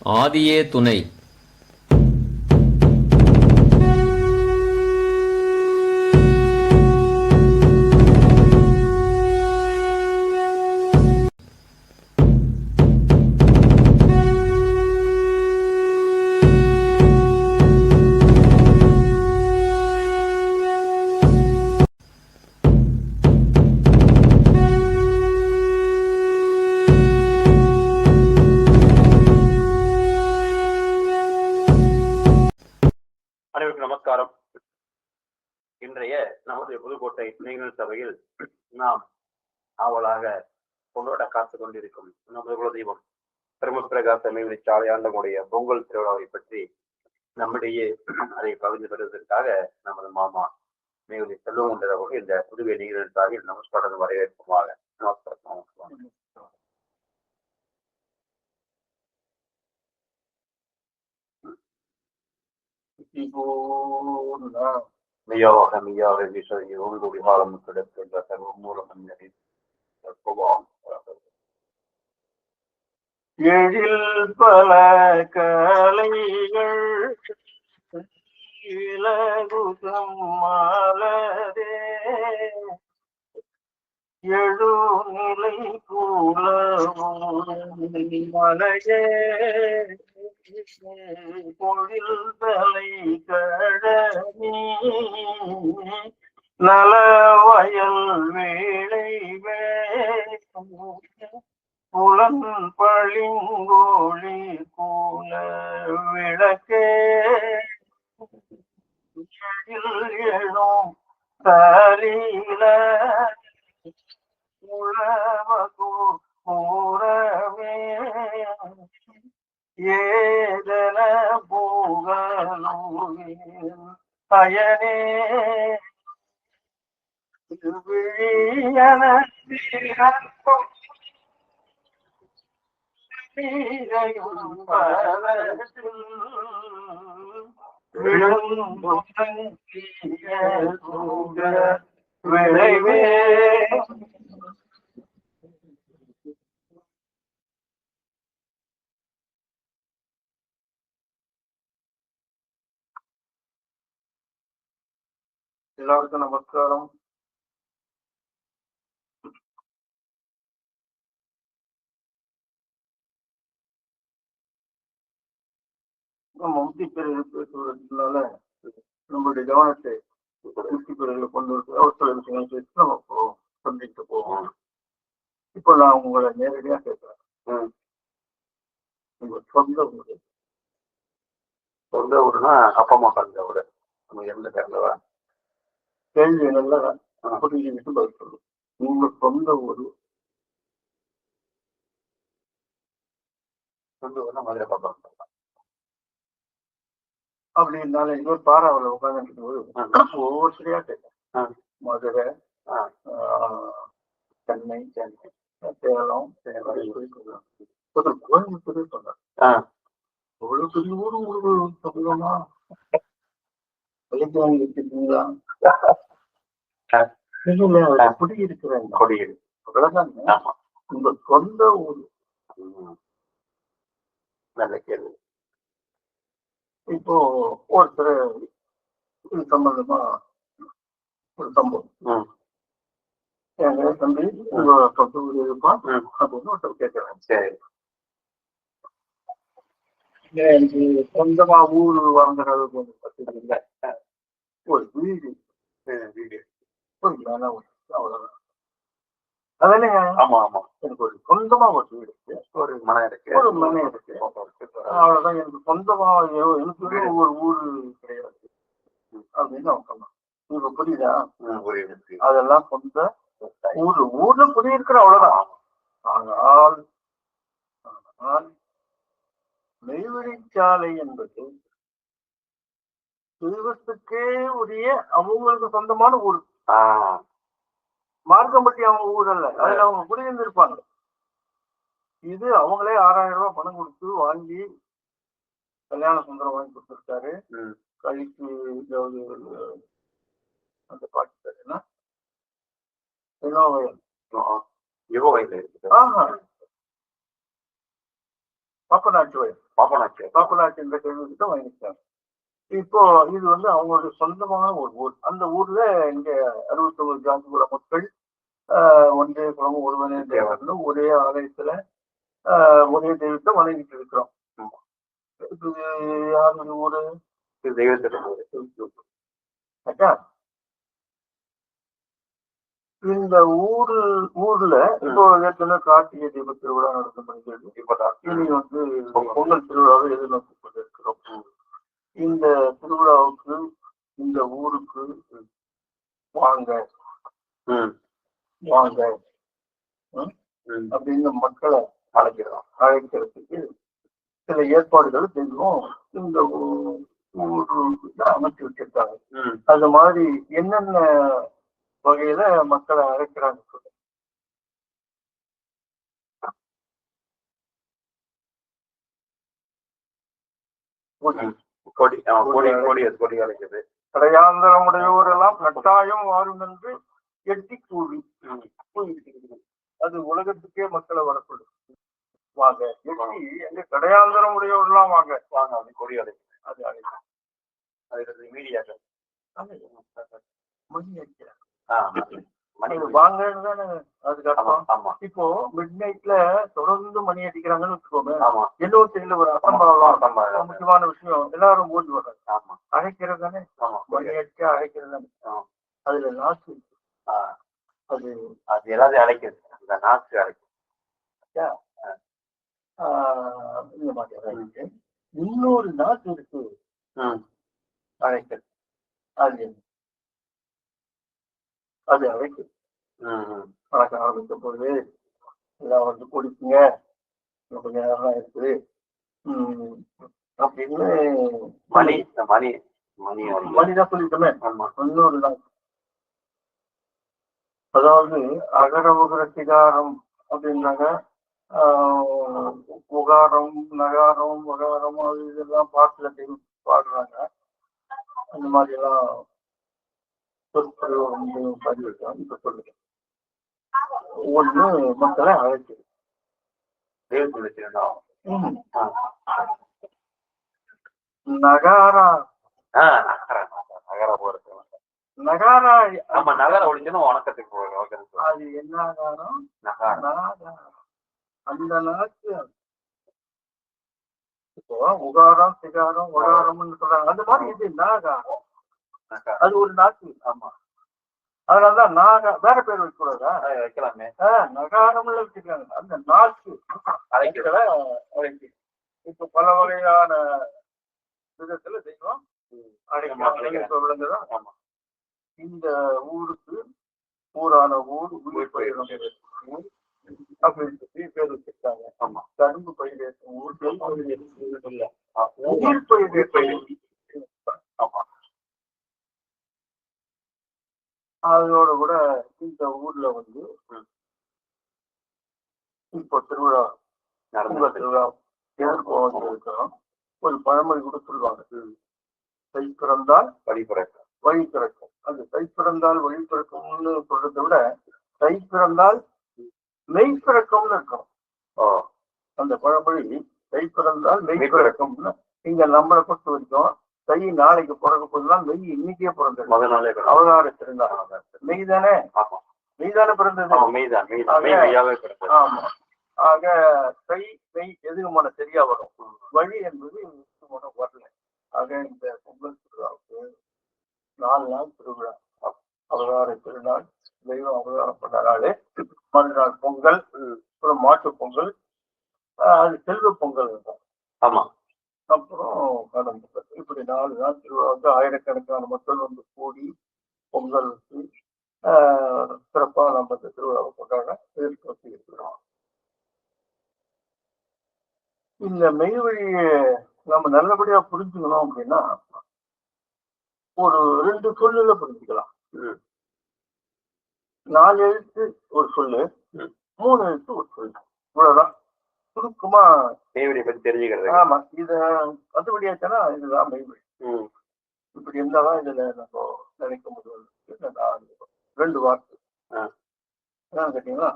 ஆதியே துணை. அனைவருக்கும் நமஸ்காரம். இன்றைய நமது புதுக்கோட்டை இளைஞர் சபையில் நாம் ஆவலாக கொண்டாட காத்துக் கொண்டிருக்கும் நமது குலதெய்வம் பிரம்மபிரகாச மேல்நிலை சாலை ஆண்டமுடைய பொங்கல் திருவிழாவை பற்றி நம்மிடையே அதை பகிர்ந்து பெறுவதற்காக நமது மாமா மேல்நிலை செல்வம் அவர்கள் இந்த புதுவை இளைஞர் சாலையில் நமஸ்காரம் வரவேற்புமாக. நமஸ்காரம். மெய்யாக மெய்யாக உங்களுடைய காலம் கிடைக்கின்ற சர்வம் மூலம் எழில் பல கலைகள் இலகுகம் மாலரே எழுநிலை மலையே பொழில் தலை கழனி நல வயல் வேளைவே புலன் பளிங்கோழி கூல விளக்கே எழும் தலீல உழவகு கூறவே ஏதன பூகலூரின் அயனே விழியன விளைவே எல்லாருக்கும் நமஸ்காரம். நம்ம முக்தி பிறகு பேசுவதனால நம்மளுடைய கவனத்தை முக்தி பிறகு கொண்டு அவசர விஷயங்கள் பேசி நம்ம சந்திக்க போவோம். இப்போ நான் உங்களை நேரடியா கேட்கிறேன், உங்க சொந்த ஊரு ஊருன்னா அப்பா அம்மா கலந்த ஊரு நம்ம எந்த கலந்தவா கேள்வி நல்லா புரிஞ்சுக்கிட்டு பதில் சொல்லுங்க. உங்க சொந்த ஊரு மதுரை பார்க்கலாம் அப்படின்னால இன்னொரு பாராவில் உட்காந்துட்டு போது ஒவ்வொருத்தரையா கேட்டேன். மதுரை, சென்னை, சேலம், கோயம்புத்தூர் சொன்னார். அவ்வளவு பெரிய ஊரு உங்களுக்கு சொல்லுமா விலைக்கு வாங்கி வச்சிருக்கீங்களா? குடியிருக்கிறேன். அவ்வளவுதாங்க உங்க சொந்த ஊரு. நல்ல கேள்வி. இப்போ ஒருத்தர் இது சம்பந்தமா ஒரு சம்பவம், எங்க தம்பி உங்க சொந்த ஊர் இருப்பான் அப்படின்னு ஒருத்தர் கேட்கிறேன். சரி, எனக்கு சொந்தமா ஊர் வாங்குறது கொஞ்சம் பத்தி இல்லை. ஒரு வீடு ஒரு மேல அவ்வளவுதான். அதானே? ஆமா ஆமா. எனக்கு ஒரு சொந்தமா ஒரு வீடு இருக்கு, ஒரு மனை இருக்கு, ஒரு மனை இருக்கு, அவ்வளவுதான். எனக்கு சொந்தமா எனக்கு ஒரு ஊரு கிடையாது அப்படின்னு அவன் சொன்னான். உங்களுக்கு புரியுதா? அதெல்லாம் சொந்த ஊரு, ஊர்ல குடியிருக்கிற அவ்வளவுதான். ஆனால் நெய்வழிச்சாலை என்பது தெய்வத்துக்கே உரிய அவங்களுக்கு சொந்தமான ஊர். மார்க்கம்பட்டி அவங்க ஊர் அல்ல, அதுல அவங்க குடியிருந்திருப்பாங்க. இது அவங்களே 6000 ரூபாய் பணம் கொடுத்து வாங்கி கல்யாண சுந்தரம் வாங்கி கொடுத்துருக்காரு. கழிக்கு அந்த பாட்டு பேருன்னா யுவ வயல இருக்குது. பாப்பநாச்சி என்ற கேள்விக்கிட்ட வாங்கிட்டாங்க. இப்போ இது அவங்களுடைய சொந்தமான ஒரு ஊர். அந்த ஊர்ல இங்க 69 ஜாதிபுர மக்கள் ஒன்றே குலமும் ஒருவனே தேவன் ஒரே ஆலயத்துல ஒரே தெய்வத்தை வணங்கிட்டு இருக்கிறோம். இது யாருடைய ஊரு? இந்த ஊர்ல இப்போ ஏற்கனவே கார்த்திகை தீப திருவிழா நடந்து முடிஞ்சது. இனி பொங்கல் திருவிழாவை எதிர்நோக்கி கொண்டிருக்கிறோம். இந்த திருவிழாவுக்கு இந்த ஊருக்கு வாங்க வாங்க அப்படின்னு மக்களை அழைக்கிறதுக்கு சில ஏற்பாடுகள் செய்யணும். இந்த ஊருக்கு அமைச்சு வச்சிருக்காங்க. அது மாதிரி என்னென்ன வகையில மக்களை அழைக்கிறாங்க சொல்லுங்க. கடையாந்தரமுடையோரெல்லாம் கட்டாயம் வாரும் என்று எட்டி கூவி அது உலகத்துக்கே மக்களை வரக்கூடும். வாங்க எட்டி எங்க கடையாந்தரம் உடையோரெல்லாம் வாங்க வாங்க அப்படி கொடி அழைக்கு. அது அழைக்கும். அது மீடியாக்கள் மணி அடிக்கிறாங்க. வாங்கன்னு தானே அதுக்கு அர்த்தம். இப்போ மிட் நைட்ல தொடர்ந்து மணி அடிக்கிறாங்கன்னு வச்சுக்கோங்க. இன்னொரு சைடுல ஒரு அசம்பாவம் முக்கியமான விஷயம் எல்லாரும் ஓடி வர்றாங்க. அழைக்கிறது தானே மணி அடிச்சா அழைக்கிறது தானே. அதுல நாக்கு அது அது எல்லாத்தையும் அழைக்கிறது. அந்த நாக்கு அழைக்கும். இந்த மாதிரி இன்னொரு நாக்கு இருக்கு அழைக்கிறது. அது அது அழைக்கு. வணக்கம் ஆரம்பிக்க போது எல்லாம் குடிக்குங்க கொஞ்ச நேரம் இருக்குது அப்படின்னு மணிதான் சொல்லிட்டோமே. இன்னொரு நாள் அதாவது அகர உகர சிகாரம் அப்படின்னாங்க. உகாரம் நகாரம் வகாரம் அது இதெல்லாம் பாட்டுல பாடுறாங்க. அந்த மாதிரி எல்லாம் ஒண்ணு மக்களை அழைக்குது. நகாரா நகாரா நகர ஒழிச்சுன்னா வணக்கத்துக்கு போகிறோம். அது என்ன ஆகாரம்? அந்த நாக்கு இப்போ உகாரம் சிகாரம் உகாரம்னு சொல்றாங்க. அந்த மாதிரி இது நாகாரம். அது ஒரு நாக்கு. ஆமா. அதனாலதான் நாக வேற பேர் வைக்கூடாதா? வைக்கலாமே. நகாரம்ல வச்சுக்கிறாங்க. அந்த நாக்கு அழைக்கு. இப்ப பல வகையான விதத்துல செய்வோம். விளங்குதான். ஆமா. இந்த ஊருக்கு ஊரான ஊர் உயிர் பயிர் அப்படின்னு சொல்லி பேர் வச்சிருக்காங்க. ஆமா. கரும்பு பயிர் ஊர் உயிர் பயிர். ஆமா. அதோட கூட இந்த ஊர்ல இப்போ திருவிழா திருவிழா எதிர்ப்பு இருக்கிறோம். ஒரு பழமொழி கூட சொல்லுவாங்க. தை பிறந்தால் வழி பிறக்கும். அது தை பிறந்தால் வழி பிறக்கும்னு சொல்றதை விட தை பிறந்தால் மெய் பிறக்கும்னு இருக்கணும். அந்த பழமொழி தை பிறந்தால் மெய் பிறக்கும்னு இங்க நம்மளை பொறுத்த வரைக்கும் தை நாளைக்கு பிறக்க போதுதான் மெய் இன்னைக்கே பிறந்தது. அவதார திருநாள் மெய் தானே. மெய் தானே பிறந்தது. ஆமா. ஆக தை மெய் எதுக்குமான சரியா வரும். வழி என்பது வரல. ஆக இந்த பொங்கல் திருவிழாவுக்கு 4 நாள் திருவிழா. அவதார திருநாள் தெய்வம் அவதாரம் பண்ண நாள். மறுநாள் பொங்கல், அப்புறம் மாட்டு பொங்கல், அது செல்வ பொங்கல் இருக்கும். ஆமா. அப்புறம் கடன் பொங்கல். இப்படி 4 நாள் திருவிழா ஆயிரக்கணக்கான மக்கள் கூடி பொங்கல் வச்சு சிறப்பா நம்ம இந்த திருவிழாவை கொண்டாட எதிர்ப்பு இருக்கிறோம். இந்த மெய்வழியை நம்ம நல்லபடியா புரிஞ்சுக்கணும் அப்படின்னா ஒரு 2 சொல்லுல புரிஞ்சுக்கலாம். 4 எழுத்து ஒரு சொல்லு, 3 எழுத்து ஒரு சொல்லு. இவ்வளவுதான் சுருக்கமா மெய்வழியை பத்தி தெரிஞ்சுக்கிறது. ஆமா. இத கண்டுபிடியாச்சுன்னா இதுதான் மெய்வழி. இப்படி இருந்தாதான் இதுல நம்ம நினைக்க முடியும். 2 வார்த்தை என்னன்னு கேட்டீங்கன்னா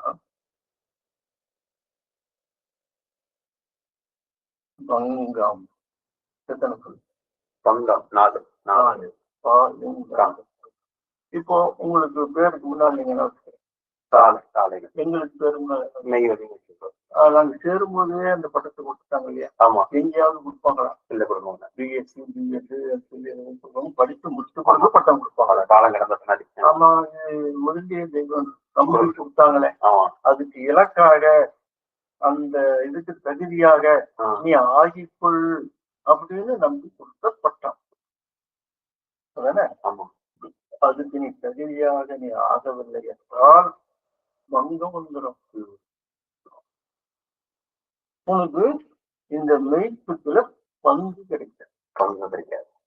பங்கம் எத்தனை சொல்? பங்கம் 4. 4. இப்போ உங்களுக்கு பேருக்கு முன்னாடி நீங்க என்ன சாலைகள். எங்களுக்கு பேரு நெய்வேலி. நாங்க சேரும்போதே அந்த பட்டத்தை கொடுத்துட்டாங்க இல்லையா? ஆமா. எங்கேயாவது கொடுப்பாங்களா? இல்ல கொடுப்பாங்க. பிஎஸ்சி பிஎட் படித்து முடிச்சுட்டு பிறகு பட்டம் கொடுப்பாங்க. காலம் கடந்த பின்னாடி. ஆமா, ஒருங்கிய தெய்வம் நம்பி கொடுத்தாங்களே, ஆமா, அதுக்கு இலக்காக அந்த இதுக்கு தகுதியாக நீ ஆகிக்கொள் அப்படின்னு நம்பி கொடுத்த பட்டம் அதானே? ஆமா. அதுக்கு நீ தகுதியாக நீ ஆகவில்லை என்றால் பங்கம் வந்துடும். உனக்கு இந்த மெய்ப்புல பங்கு கிடைக்காது.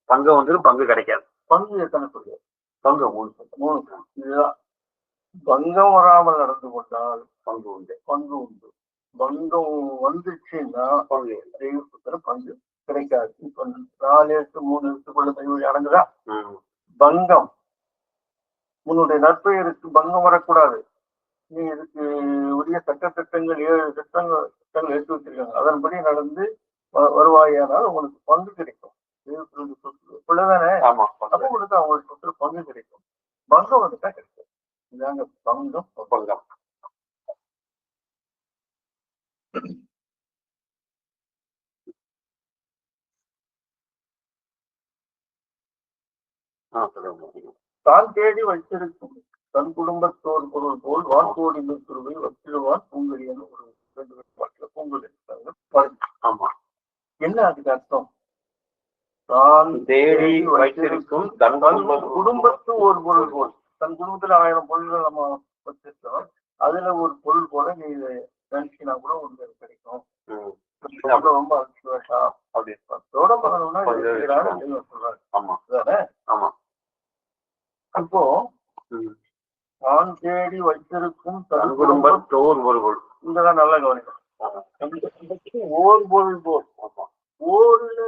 பங்கு வந்து பங்கு கிடைக்காது. பங்கு எத்தனை சொல்லுது? பங்கு 3. இதுதான். பங்கம் வராமல் நடந்து கொண்டால் பங்கு உண்டு. பங்கம் வந்துச்சுன்னா தெய்வத்துல பங்கு கிடைக்காது. இப்ப 4 எழுத்து 3 எழுத்துக்குள்ள மெய்வழி அடங்குதா? பங்கம் உன்னுடைய நற்பெயருக்கு பங்கம் வரக்கூடாது. நீ இதுக்கு உரிய சட்டத்திட்டங்கள் 7 திட்டங்கள் எடுத்து வச்சிருக்காங்க. அதன்படி நடந்து வருவாயானால் உங்களுக்கு பங்கு கிடைக்கும். தானே? அப்ப உங்களுக்கு அவங்களுக்கு சொத்துல பங்கு கிடைக்கும். பங்கம் வந்துட்டா கிடைக்கும். இதாங்க பங்கம். தான் தேடி வைத்திருக்கும் தன் குடும்பத்தோர் பொருள் போல் வான்கோடி திருவை வச்சிடுவான் பூங்கலியன் ஒரு பூங்கல். என்ன அதுக்கு அர்த்தம்? தான் தேடி வைத்திருக்கும் தன் குடும்பத்து ஒரு பொருள் போல். தன் குடும்பத்துல 1000 பொருள்கள் நம்ம வச்சிருக்கோம். அதுல ஒரு பொருள் போல நீ நினைச்சினா கூட உங்களுக்கு கிடைக்கும். ரொம்ப அலட்சியா அப்படி அதோட பண்ணணும்னா சொல்றாரு. அப்போ தான் தேடி வைத்திருக்கும் தன் குடும்பத்தோர் ஒரு பொருள். இங்கதான் நல்ல கவனிக்கும். ஓர் பொருள் போல். ஓர்னு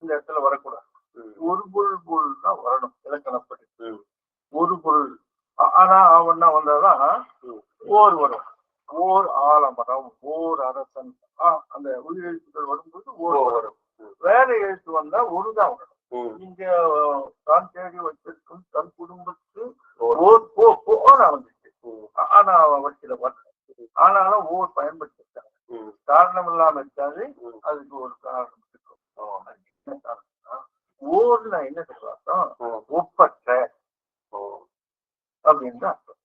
இந்த இடத்துல வரக்கூடாது. ஒரு பொருள் போல் தான் வரணும் இலக்கணப்படி. ஒரு பொருள் ஆனா ஆவன்னா வந்தாதான் ஓர் வரும். ஓர் ஆலமரம், ஓர் அரசன், அந்த உயிரெழுத்துக்கள் வரும்போது ஓர் வரும். வேற எழுத்து வந்தா ஒருதான் வரும். நீங்க தான் தேடி வச்சிருக்கும் தன் குடும்பத்து ஓர் போன வந்துச்சு. ஆனா வச்சில வரல. ஆனாலும் ஓர் பயன்படுத்திருக்காங்க. காரணம் இல்லாம இருக்காது. அதுக்கு ஒரு காரணம் இருக்கும். என்ன காரணம்னா ஓர்னா என்ன சொல்றாங்க? ஒப்பற்ற அப்படின்னு அர்த்தம்.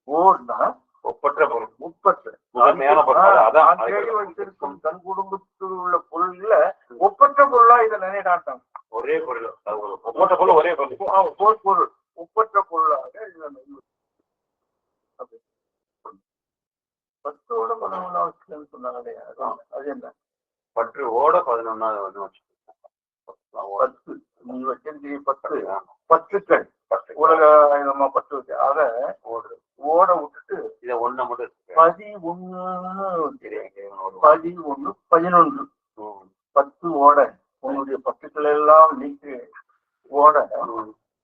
ஓர்னா ஒப்பற்ற பொருள். தேடி வைத்திருக்கும் தன் குடும்பத்தில் உள்ள பொருள்ல ஒப்பற்ற பொருளா இதை நினைடாட்டாங்க. ஒரே பொருள். ஒப்பற்ற பொருள் ஒரே பொருள். ஒப்பற்ற பொருளாக பத்தோட 11 சொன்னாங்க. அது என்ன? பற்று ஓட 11 10. நீங்க வச்சிருக்கீங்க 10 உலக நம்ம 10 வச்சு அதை ஓட விட்டுட்டு இதை ஒண்ணு மட்டும் 11 11 10 ஓட உன்னுடைய பத்துக்கள் எல்லாம் நீக்கி ஓட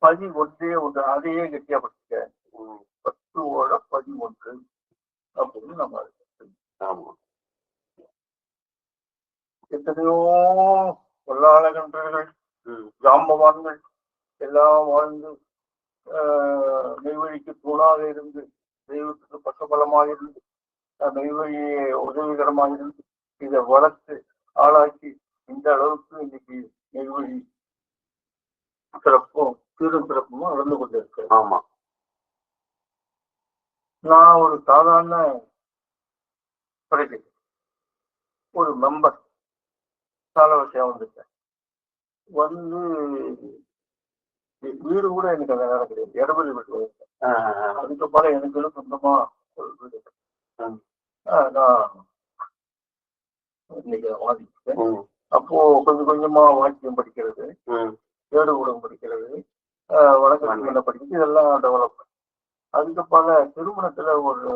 11 அதையே கட்டியா படிச்சுக்க. 10 ஓட 11 அப்படின்னு நம்ம எத்தனையோ பொல்லாளகன்றர்கள் ஜாம்பவான்கள் எல்லாம் வாழ்ந்து மெய்வழிக்கு தூணாக இருந்து தெய்வத்துக்கு பக்கபலமாக இருந்து மெய்வழியை உதவிகரமாக இருந்து இதை வளர்த்து ஆளாக்கி இந்த அளவுக்கு இன்னைக்கு மெய்வழி சிறப்பும் சீரும் சிறப்பும் நடந்து கொண்டு இருக்கு. ஆமா, நான் ஒரு சாதாரண படைக்கு ஒரு மெம்பர் காலவசியா வந்துட்டேன். வந்து வீடு கூட எனக்கு அந்த நேரம் கிடையாது. இடபடி வீட்டு வந்துட்டேன். அதுக்கப்புறம் எனக்கு சொந்தமா ஒரு வீடு. நான் இன்னைக்கு வாதிப்பேன். அப்போ கொஞ்சம் கொஞ்சமா வாக்கியம் படிக்கிறது, ஏடு ஊடகம் படிக்கிறது, வழக்கு படிக்கிறது, இதெல்லாம் டெவலப். அதுக்கு பல திருமணத்துல ஒரு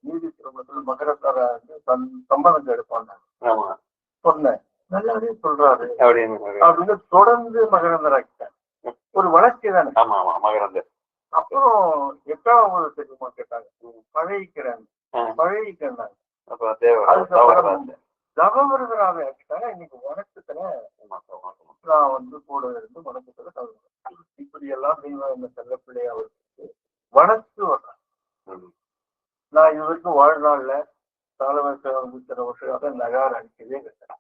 நீதி திருமணத்துல மகரத்தார சம்பளம் எடுப்பாங்க. சொன்னேன் நல்லாவே சொல்றாரு அப்படின்னு தொடர்ந்து மகரந்தராக்கிட்டேன். ஒரு வளர்ச்சி தானே. அப்புறம் 8ஆவது தெரியுமா கேட்டாங்க. பழகிக்கிறேன். அதுக்கப்புறம் தவறுதலாக ஆக்கிட்டாங்க. இன்னைக்கு வணக்கத்துல நான் வந்து கூட இருந்து வணக்கத்துல தவறு இப்படி எல்லாம் தெய்வம் இந்த செல்ல பிள்ளைய அவருக்கு வணக்கு வர்றேன். நான் இது வரைக்கும் வாழ்நாள்ல தலைவருக்கு வந்து சில வருஷமாக நகார் அடிக்கவே கிடையாது.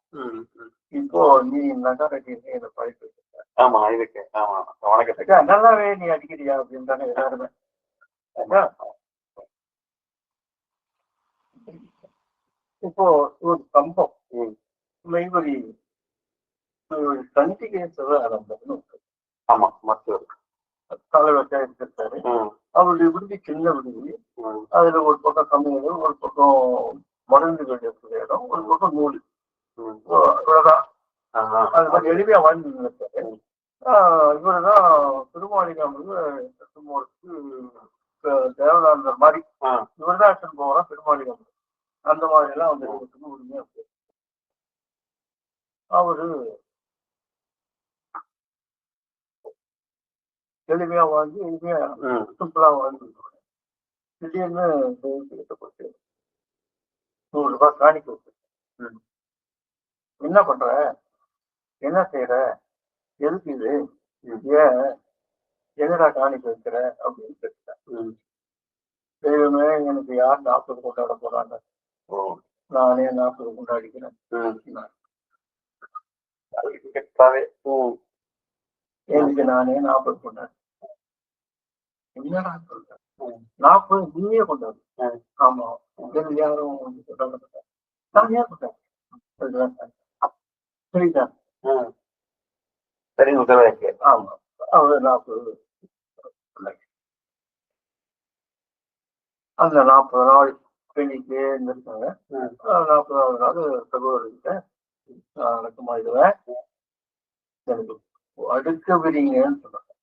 இப்போ நீ நகார் அடிக்க என்ன பழக்கி வச்சிருக்க. ஆமா இதுக்கு ஆமா வணக்கத்துக்கு நல்லாவே நீ அடிக்கிறியா அப்படின்னு தானே எல்லாருமே. இப்போ ஒரு சம்பவம் மெய்வழி சண்டிகேஸ்வர ஆரம்பம்னு ஆமா மருத்துவர் தலைவர்கிட்ட இருக்காரு. அவருடைய விடுதி சின்ன விடுதி. அதுல ஒரு பக்கம் சமையல், ஒரு பக்கம் மருந்துகள் இருக்கிற இடம், ஒரு பக்கம் நூல். இவ்வளவுதான். அது கொஞ்சம் எளிமையா வாழ்ந்து இருக்காரு. இவருதான் திருமாளிகாமலுக்கு தேவதாந்தர் மாதிரி இவர்தான் எடுத்துன்னு போவாரா பெருமாளிகாமல். அந்த மாதிரி எல்லாம் வந்து உரிமையா இருக்கு. அவரு எளிமையா வாழ்ந்து எளிமையா சிம்பிளா வாழ்ந்து திடீர்னு கிட்டப்பட்டு 100 ரூபாய் காணிக்க வச்சு என்ன பண்ற, என்ன செய்யற, எதுக்கு இது, ஏன் எங்கடா காணிக்க வைக்கிற அப்படின்னு கேட்டேன். தெய்வமே எனக்கு யார் 40 கொண்டாட போறாங்க, நானே 40 கொண்டாடிக்கிறேன். எனக்கு நானே 40 கொண்டாடு. என்னடா சொல்ற, 40 நீயே கொண்டாடு. ஆமா யாரும் கொண்டாட மாட்டாங்க, நான் ஏன் கொண்டாடு. சரிதான் சரி உதவி. ஆமா அவர் 40 அந்த 40 நாள் பெண்ணிக்கே இருந்திருக்காங்க. 40வது நாள் சகோதரர்கிட்ட அடக்கமாயிடுவேன், எனக்கு அடுக்க விரிங்கன்னு சொன்னாங்க.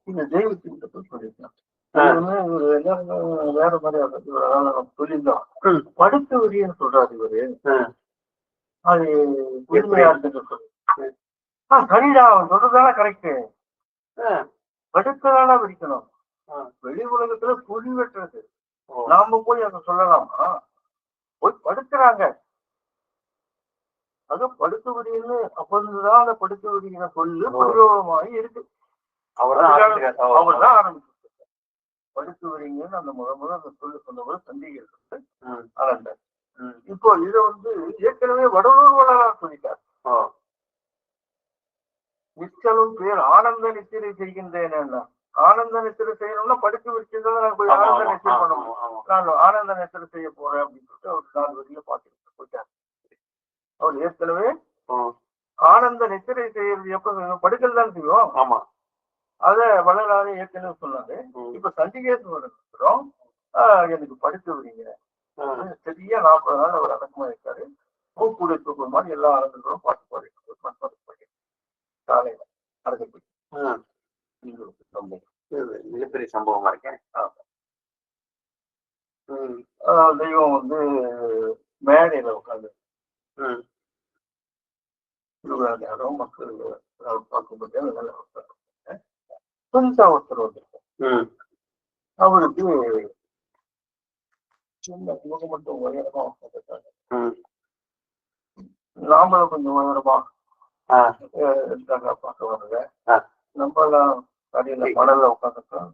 இந்த தெய்வத்திட்ட போய் சொல்லியிருக்காங்க. வேற மாதிரி சொல்லியிருந்தோம். படுக்க விரியன்னு சொல்றாரு இவரு. அது உண்மையா இருக்கு. சரிடா அவன் சொல்றதான கரெக்ட். படுக்கதானா விரிக்கணும். வெளி உலகத்துல புலி வெட்டுறது நாம போய் அங்க சொல்லலாமா? போய் படுக்கிறாங்க. அது படுக்க விடியன்னு அப்பதான் அந்த படுக்க விடிய சொல்லு பிரயோகமாகி இருக்கு. அவர்தான் ஆரம்பிச்சு படுக்க விடிங்கன்னு அந்த முதல் அந்த சொல்லு சொன்னவர் சந்திகை ஆனந்தார். இப்போ இதை வந்து ஏற்கனவே வடலூர் வளரார் சொல்லிட்டார். நிச்சலும் பேர் ஆனந்த நித்திரை செய்கின்றேன். ஆனந்த நித்திரை செய்யணும்னா படுக்க விரிச்சிருந்தா நான் போய் ஆனந்த நித்திரை பண்ணணும். நான் ஆனந்த நித்திரை செய்ய போறேன் அப்படின்னு சொல்லிட்டு அவர் 4 வரியில பாத்துட்டு போயிட்டார். அவர் ஏற்கனவே ஆனந்த நித்திரை செய்யறது எப்ப படுக்கல் தான் செய்வோம். ஆமா அத வளராத ஏற்கனவே சொன்னாரு. இப்ப சண்டிகேஸ்வரன் இருக்கிறோம், எனக்கு படுக்க விடுங்க. சரியா 40 நாள் அவர் அடக்கமா இருக்காரு. பூக்கூடை தூக்குற மாதிரி எல்லா ஆனந்தங்களும் பாட்டு பாடி காலையில அடக்கப்பட்டு மிகப்பெரிய சம்பவமா இருக்கேன். தெய்வம் வந்து மேடையில உட்காந்து நேரம் மக்கள் பார்க்கும்போது நல்லா புதுசா ஒருத்தர் வந்திருக்கார். அவருக்கு சின்ன முகம் மட்டும் உயரமா உட்காந்துருக்காங்க. நாமளும் கொஞ்சம் உயரமா பார்க்க வரல. நம்மளாம் கடையில மணல்ல உட்காந்துருக்கோம்.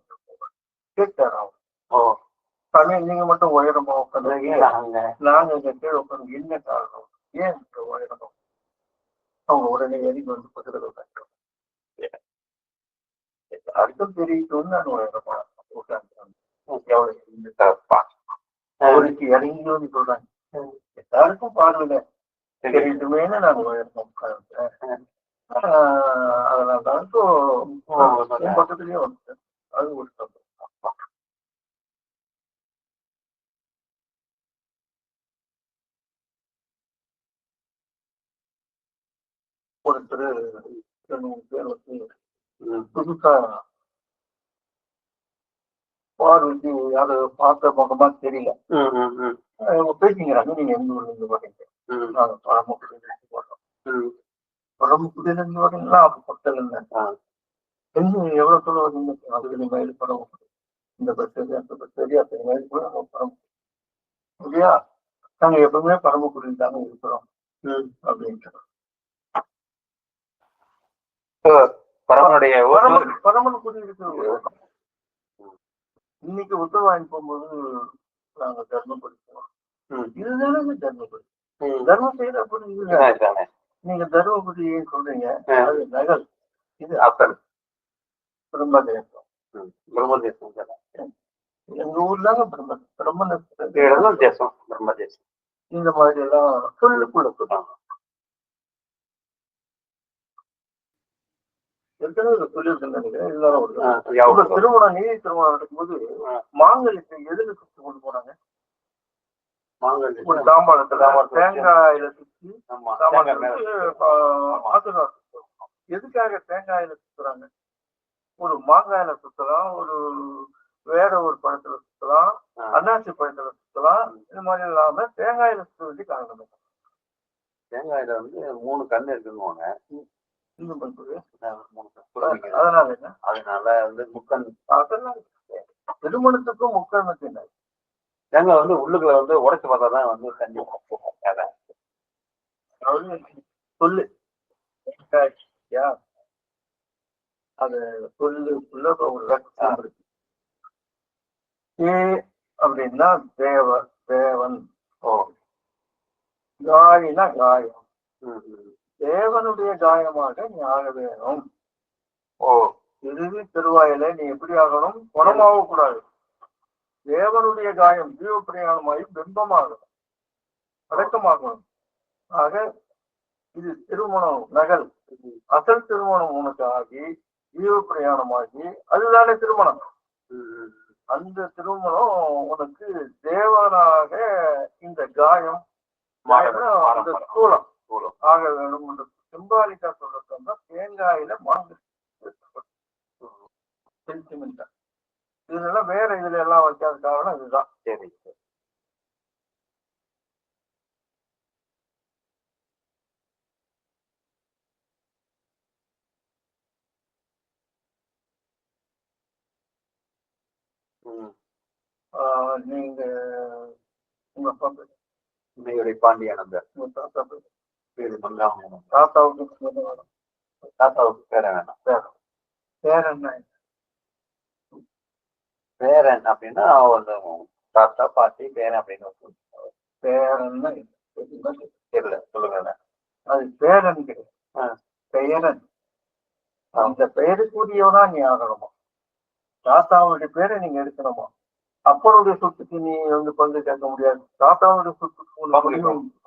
கேட்டார் அவர், தமிழ் நீங்க மட்டும் உயரமா உட்காந்துருக்கீங்க, நாங்க இங்க கீழே உட்காந்து என்ன காரணம், ஏன் உயரமா? அவங்க உடனே எரிந்து வந்து பக்கத்துல உட்காந்துருக்கோம். அர்த்தம் தெரிவிக்கணும்னு நான் உயரமா உட்காந்துருக்காங்க. அவருக்கு இறங்கி வந்து சொல்றாங்க, எல்லாருக்கும் பாருங்க தெரியுதுமேனு நான் உயரமா உட்காந்துருக்கேன். அதனால்தான் பக்கத்துலயே வந்து அது ஒரு சம்பவம். ஒருத்தர் 2 பேர் வந்து புதுசா பார்வைக்கு யாரு பார்த்த முகமா தெரியல, பேசிக்கிறாங்க. நீங்க எந்த ஊர்ல இருந்து வரீங்க? நாங்க பழமுக்குடியில இருந்து போறோம். பழமுக்குடியில இருந்து வரீங்களா? அப்ப பக்கத்துல இருந்தேன். எவ்வளவு சொல்ல வரீங்க? 40 மைல் பழமுக்குடி. இந்த பஸ் அந்த பஸ் அத்தனை மைல் கூட இல்லையா? நாங்க எப்பவுமே பரமக்குடியில் தாங்க இருக்கிறோம் அப்படின்ட்டு. பரமனுடைய பரமன் குடி இருக்கிறோம். இன்னைக்கு உத்தரவாங்கி போகும்போது நாங்க தர்மபுரி போனோம். இதுதானே தர்மபுரி. தர்மம் செய்யற புரியுது. நீங்க தர்மபுரி சொல்றீங்க, அது நகல், இது அசல் பிரம்மதேசம். பிரம்மதேசம் எங்க ஊர்லாங்க பிரம்மதேசம் பிரம்மதேசம் இந்த மாதிரி எல்லாம் சொல்லுக்குள்ள சொல்றாங்க. திருமணம் நீதி திருமணம் நடக்கும்போது மாங்கல்யத்தை எதுக்கு சுத்தி கொண்டு போனாங்க? ஒரு தாம்பாளத்துல தேங்காயில சுத்தி எதுக்காக தேங்காயில சுத்துறாங்க? ஒரு மாங்காயில சுத்தலாம், ஒரு வேற ஒரு பழத்துல சுத்தலாம், அன்னாசி பழத்துல சுத்தலாம். இந்த மாதிரி இல்லாம தேங்காயில சுத்த வேண்டிய காரணம். தேங்காயில 3 கண்ணு இருக்குன்னு அதனால என்ன? அதனால முக்கண். அதெல்லாம் திருமணத்துக்கும் முக்கண்ணுக்கு என்ன? தேங்காய் உள்ளுக்குள்ள உடைச்சு பார்த்தாதான் தண்ணி சொல்லு அது சொல்லுக்குள்ள ஒரு ரத்தம் இருக்கு. அப்படின்னா தேவன். காயினா காயம். தேவனுடைய காயமாக நீ ஆக வேணும். இறுதி திருவாயில நீ எப்படி ஆகணும்? குணமாக கூடாது. தேவனுடைய காயம் ஜீவ பிரயாணமாகி பிம்பமாகணும், அடக்கமாகணும். ஆக இது திருமணம் நகல். அசல் திருமணம் உனக்கு ஆகி ஜீவ பிரயாணமாகி அதுதானே திருமணம். அந்த திருமணம் உனக்கு தேவனாக இந்த காயம் அந்த ஸ்தூலம் ஆக வேணும் என்று சிம்பாலிக்கா சொல்றதுன்னா தேங்காயில மாங்கு சென்டிமெண்டா. இதெல்லாம் வேற இதுல எல்லாம் வைக்காத காரணம் இதுதான். சரி சரி. நீங்க உங்க அப்பா பேர் பாண்டியானந்தர். உங்க தாத்தா பேரு மங்காம. தாத்தாவுக்கு பேர வேணாம். பேரன் பேரன் அப்படின்னா தாத்தா பாட்டி பேரன் அப்படின்னு பேரன் தெரியல. சொல்லுங்க. அது பேரன் கிடையாது, பெயரன். அந்த பெயருக்குரியவனா நீ ஆகணுமா? தாத்தாவுடைய பேரை நீங்க எடுக்கணுமா? அப்பனுடைய சொத்துக்கு நீ பங்கு கேட்க முடியாது. தாத்தாவுடைய சொத்துக்கு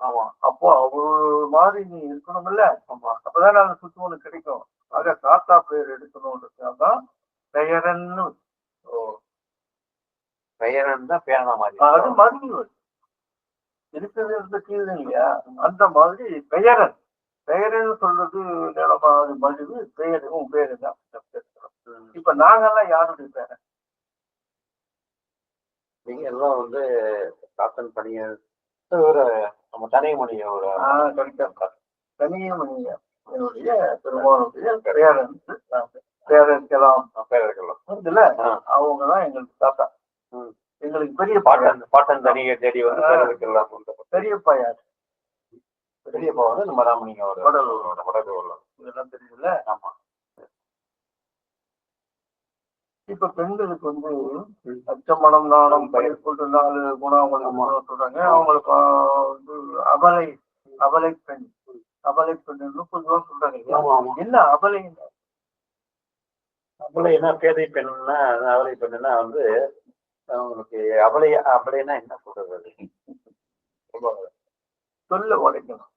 ஆமா. அப்போ அவரு மாதிரி நீ இருக்கணும் இல்ல. அப்பதான் அந்த சொத்து உனக்கு கிடைக்கும். ஆக தாத்தா பேர் எடுக்கணும்ன்றதுதான் பெயரன்னு. பெயரன் தான் பேரனா மாதிரி. அது மருவி இருக்கிறது கீழே இல்லையா? அந்த மாதிரி பெயரன். பெயரன்னு சொல்றது நிலமா மருவி பெயரு உன் பேரு தான். இப்ப நாங்கெல்லாம் யாருடைய பேரன்? நீங்க எல்லாம் காத்தன் பணிய ஒரு நம்ம தனியமணிய ஒரு தனியமணிய என்னுடைய பெருமானுடைய பேரர்களாம் இதுல அவங்கதான் எங்களுக்கு தாத்தா. எங்களுக்கு பெரிய பாட்டன் தனியை தேடி பேரர்களாம். பெரியப்பா யாரு? பெரியப்பா நம்ம ராமலிங்க வடலூர் இதெல்லாம் தெரியுதுல்ல. ஆமா. இப்ப பெண்களுக்கு அச்சமணம் நாணம் பயிர் போட்டு 4 குணம் அவங்களுக்கு சொல்றாங்க. அவங்களுக்கு அபலை பெண் 30 ரூபா சொல்றாங்க. என்ன அபலை? அபலைன்னா பேதை பெண்ணுன்னா அபலை பெண்ணுன்னா அவங்களுக்கு அபலைன்னா என்ன சொல்றது? சொல்ல உடைக்கணும்.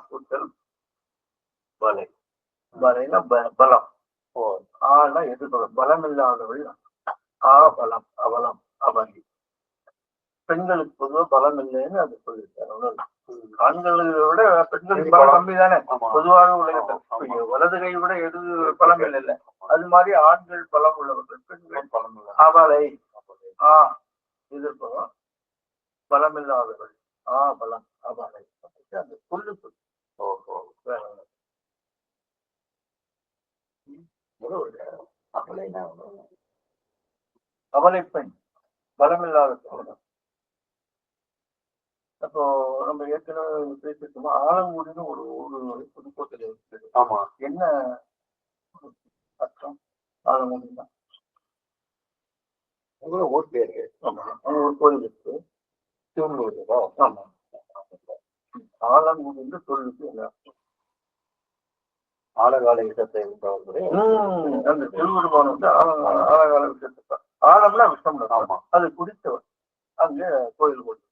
கூட்டல் பலை. பலைன்னா பலம். ஆனா எதிர்கொள்ளும் பலம் இல்லாதவள் பலம் அவலம் அபலி. பெண்களுக்கு பொதுவாக பலம் இல்லைன்னு அது சொல்லியிருக்காரு. ஆண்களை விட பெண்களுக்கு பலம் கம்மி தானே பொதுவாக உலகத்தில். வலது கை விட எது பலம் இல்லை. அது மாதிரி ஆண்கள் பலம் உள்ளவர்கள், பெண்கள் பலம் இல்லை. அவளை எதிர்ப்பதும் பலம் இல்லாதவள் பலம் அபலை. அந்த சொல்லு சொல். அபலை பெண் பலமில்லாத சோழன். அப்போ நம்ம ஏற்கனவே பேசிருக்கோம், ஆலங்குடின்னு ஒரு ஊரு புதுக்கோட்டையில இருக்குது. ஆமா. என்ன அர்த்தம் ஆலங்குடினா? ஊர் பேரு. ஆமா, அங்க ஒரு கோயில் இருக்கு. சிவன் கோயிலா? ஆமா. ஆலங்குடின்னு சொல்லுக்கு என்ன? ஆழகால விஷத்தை உண்டவர்களே. அந்த சிவபெருமான் வந்து ஆலகால விஷயத்தை ஆலம்னா விஷம். ஆமா. அது குடித்தவர் அங்க கோயில் போட்டு.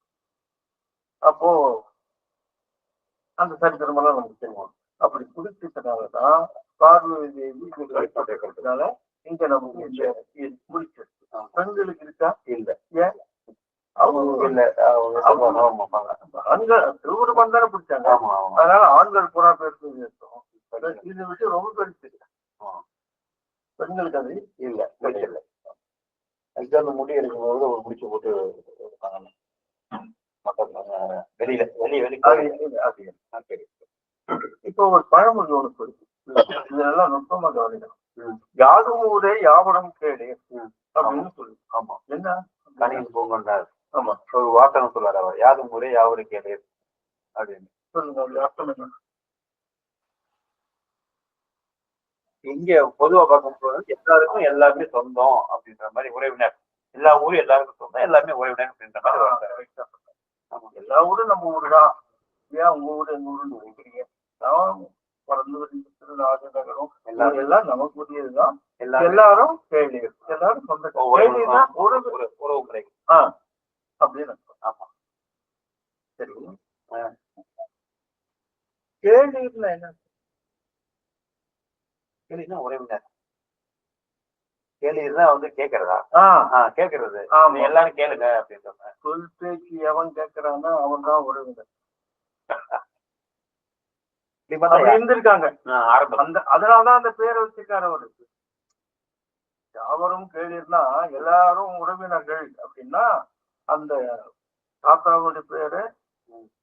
அப்போ அந்த சரித்திரமெல்லாம் நமக்கு தெரியும். அப்படி குடிச்சதுனாலதான் பார்வதி தேவி வழிபட்டதுனால இங்க நமக்கு இந்த முடிச்சிருக்கு. பெண்களுக்கு இருக்கா? இல்ல. ஏன்? அவங்க இல்ல, ஆண்கள் சிவபெருமான் தானே பிடிச்சாங்க. அதனால ஆண்கள் புறா பேருக்கு இது விஷயம் ரொம்ப பெருசு. பெண்களுக்கு அது இல்ல, இல்ல. அந்த முடி எடுக்கும்போது ஒரு முடிச்சு போட்டு வெளியில இப்போ ஒரு பழமொழி ஒன்று இருக்கு, இதெல்லாம் நுட்பமா கவனிக்கணும். யாதும் ஊரே யாவரும் கேடு அப்படின்னு சொல்லு. ஆமா, என்ன கணியன் போங்கன்றார். ஆமா, ஒரு வாசகம் சொல்லார் அவர், யாதும் ஊரே யாவரும் கேடு அப்படின்னு சொல்லுங்க. அர்த்தம் என்ன? இங்க பொதுவா பார்க்கும்போது எல்லாருக்கும் எல்லாருமே சொந்தம் அப்படின்ற மாதிரி, உறவினர் எல்லா ஊரும் எல்லாருக்கும் சொந்தம், எல்லாருமே உறவினர் அப்படின்ற மாதிரி. எல்லா ஊரும் நம்ம ஊரு தான். ஏன் உங்க ஊரு எங்க ஊருன்னு நினைக்கிறீங்க? நகரம் எல்லாம் நமக்கு புதியதுதான். எல்லாரும் கேள்வி, எல்லாரும் சொந்த உறவு முறை அப்படின்னு. ஆமா, சரி. கேள்வின்னா என்ன? கேள்வினா உறவினர். கேள்விதான் வந்து கேக்குறதா? கேக்குறது. எல்லாரும் கேளுங்க அப்படின்ற சொல் பேச்சு எவன் கேட்கிறான்னா அவன் தான் உறவினர். இருந்திருக்காங்க. அதனாலதான் அந்த பேரை வச்சிருக்காரு அவரு. யாவரும் கேள்வினா எல்லாரும் உறவினர்கள் அப்படின்னா அந்த தாத்தாவுடைய பேரு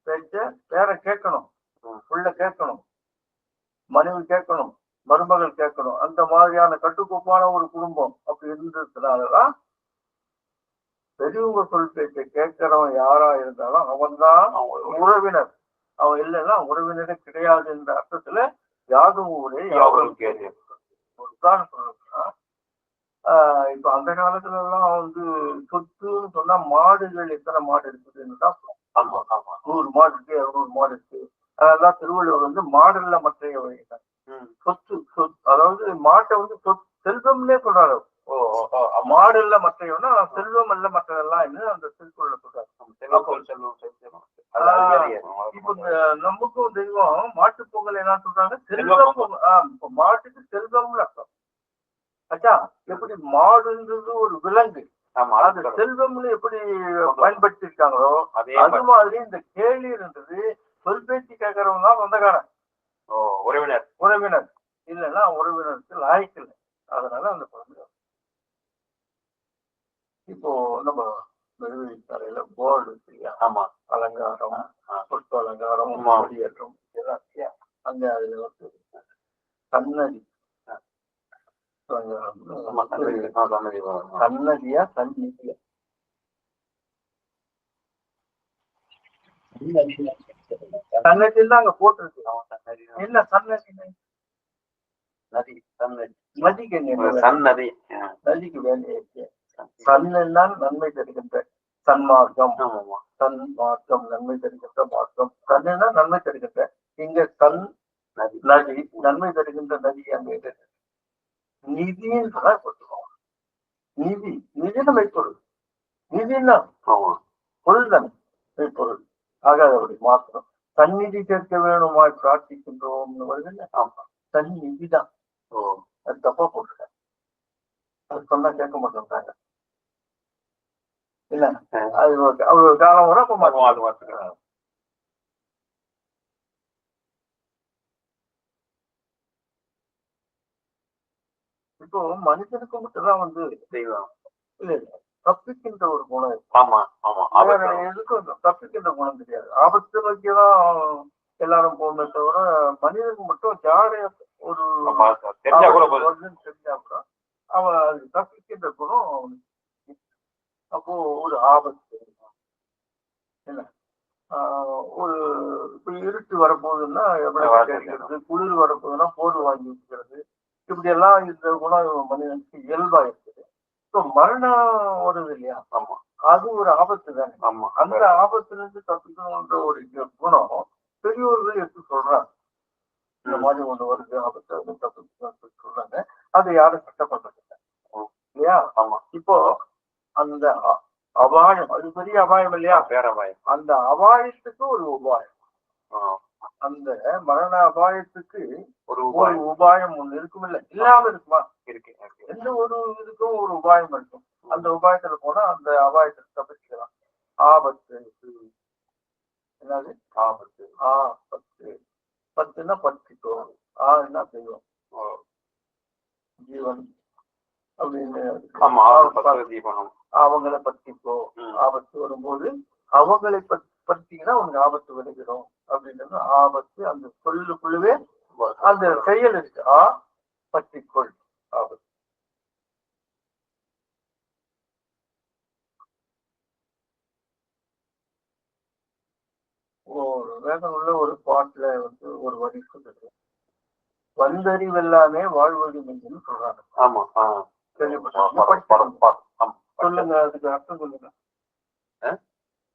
பேச்ச பேரை கேட்கணும், உள்ள கேட்கணும், மனைவி கேட்கணும், மருமகள் கேட்கணும். அந்த மாதிரியான கட்டுக்கோப்பான ஒரு குடும்பம் அப்படி இருந்ததுனாலதான் பெரியவங்க சொல் பேச்சை கேட்கிறவன் யாரா இருந்தாலும் அவன் தான் உறவினர். அவன் இல்லைன்னா உறவினரே கிடையாது என்ற அர்த்தத்துல யாதும் ஊரே யாவரும் கேள்வி. ஒரு உதாரணம் சொல்லணும்னா, இப்ப அந்த காலத்துல எல்லாம் வந்து சொத்துன்னு சொன்னா மாடுகள் எத்தனை மாடு இருக்குதுன்னு தான். 100 மாடு இருக்கு, 200 மாடு இருக்கு. அதெல்லாம் திருவள்ளுவர் வந்து மாடுல மற்றைய வகைதான் சொத்து. அதாவது மாட்டை வந்து செல்வம்னே சொல்றாரு. மாடு இல்ல மற்றையவனா செல்வம் அல்ல மற்றதெல்லாம் அந்த திருக்குறளை சொல்றாரு. இப்ப நமக்கும் தெய்வம் மாட்டு பொங்கல் என்ன சொல்றாங்க? செல்வம். மாட்டுக்கு செல்வம்னு அர்த்தம். அச்சா, எப்படி மாடுன்றது ஒரு விலங்கு, அது செல்வம்னு எப்படி பயன்படுத்தி இருக்காங்களோ அது மாதிரி இந்த கேள்வின்றது சொல் பேச்சு கேட்கறவங்க தான் சொந்தக்காரன், உறவினர் இல்லைன்னா உறவினருக்கு லாய்க்கு இல்லை. அதனால அந்த குழந்தை இப்போ நம்ம தலையில போர்டு இல்லையா? ஆமா, அலங்காரம், புஷ்ப அலங்காரம், கொடியேற்றம் எல்லாம் அங்க அதுல வந்து சன்னதி, சன்னதியா சந்நிதியா? சன்னதியில் தான் அங்க போட்டிருக்கு. என்ன சன்னதி? நதி, சன்னதி. நதிக்கு என்ன? சன்னதி. நதிக்கு வேண்டிய சன்னால் நன்மை தருகின்ற சன்மார்க்கம். சன்மார்க்கம் நன்மை தருகின்ற மார்க்கம். சன்னா நன்மை தருகின்ற. இங்க சன் நதி, நன்மை தருகின்ற நதி. அங்க நிதின்னு சொன்னா போட்டுருவோம். நிதி, நிதின மெய்ப்பொருள். நிதினா பொருள் தானே, மெய்ப்பொருள். ஆகாத அப்படி மாத்திரம். சந்நிதி சேர்க்க வேணுமாய் பிரார்த்திக்கின்றோம்னு வருது இல்ல? ஆமா, சந்நிதி தான். அது தப்பா போட்டுருக்கேன். அது சொன்னா கேட்க மாட்டேன்றாங்க இல்ல. அது அவ்வளவு காலம் வர மாட்டேன். இப்போ மனுஷனுக்கு மட்டும்தான் வந்து செய்வாங்க. இல்ல இல்ல, தப்பிக்கின்ற ஒரு குணம். ஆமா ஆமா, எதுக்கும் தப்பிக்கின்ற குணம் தெரியாது. ஆபத்து நோக்கிதான் எல்லாரும் போகணுமே தவிர மனிதனுக்கு மட்டும் ஜாடைய ஒரு தெரிஞ்சா கூட அவன் அது தப்பிக்கின்ற குணம். அப்போ ஒரு ஆபத்து என்ன ஒரு இப்ப இருட்டு வரப்போகுதுன்னா எவ்வளவு கேட்கறது, குளிர் வரப்போகுதுன்னா போர்வை வாங்கி வச்சுக்கிறது, இப்படி எல்லாம் இந்த குணம் மனிதனுக்கு இயல்பா இருக்குது. இப்போ மரணம் வருது இல்லையா, அது ஒரு ஆபத்து தானே. அந்த ஆபத்துல இருந்து தப்பிக்கணும்ன்ற ஒரு குணம் பெரியோர்கள் எடுத்து சொல்றாங்க. இந்த மாதிரி ஒண்ணு வருது, ஆபத்து வந்து தப்பிக்கணும்னு சொல்றாங்க. அதை யாரும் சட்டப்படுறது இல்லை இல்லையா. இப்போ அந்த அபாயம், அது பெரிய அபாயம் இல்லையா, பேரபாயம். அந்த அபாயத்துக்கு ஒரு உபாயம், அந்த மரண அபாயத்துக்கு ஒரு உபாயம் ஒண்ணு இருக்கும். இல்ல இல்லாம இருக்குமா? இருக்கு. எந்த ஒரு இதுக்கும் ஒரு உபாயம் இருக்கும். அந்த உபாயத்துல போனா அந்த அபாயத்தை தப்பிச்சுக்கலாம். ஆபத்து என்னது? ஆபத்து. பத்து பத்துன்னா பத்திக்கோ, என்ன செய்வோம், ஜீவன் அப்படின்னு. அவங்கள பத்திக்கோ, ஆபத்து வரும்போது அவங்களை பத்திங்கன்னா உனக்கு ஆபத்து வருகிறோம் அப்படின்றது ஆபத்து. அந்த சொல்லுக்குள்ளவே அந்த செயல் இருக்கு. பற்றிக்கொள், ஆபத்து. வேதம் உள்ள ஒரு பாட்டுல வந்து ஒரு வரி சொல்லுது, வந்தறிவெல்லாமே வாழ்வது மெய்ன்னு சொல்றாங்க. சொல்லுங்க, அதுக்கு அர்த்தம் சொல்லுங்க.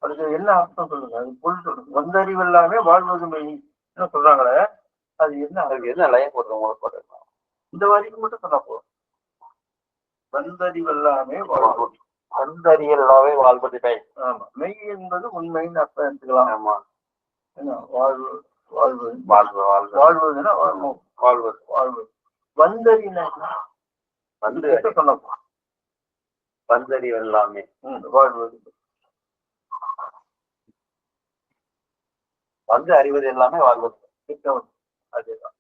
அதுக்கு என்ன அர்த்தம் சொல்லுங்க, அது பொருள் சொல்லுங்க. வந்தறிவெல்லாமே வாழ்வது மெய்ன்னு சொல்றாங்களே, அது என்ன? அதுக்கு என்ன லயம் போடுறோம்? இந்த வரிக்கு மட்டும் சொன்னா போதும். வந்தறிவெல்லாமே வாழ்வது, வந்தறியல்லாவே வாழ்வது மெய். ஆமா, மெய் என்பது உண்மைன்னு அர்த்தம் எடுத்துக்கலாம். ஆமா, என்ன வாழ்வு, வாழ்வது, வாழ்வதுன்னா வாழ்வது, வாழ்வது. வந்தறினா வந்து சொன்ன வந்தறிவு எல்லாமே வாழ்வது, வந்து அறிவது எல்லாமே வாழ்வது. அதுதான்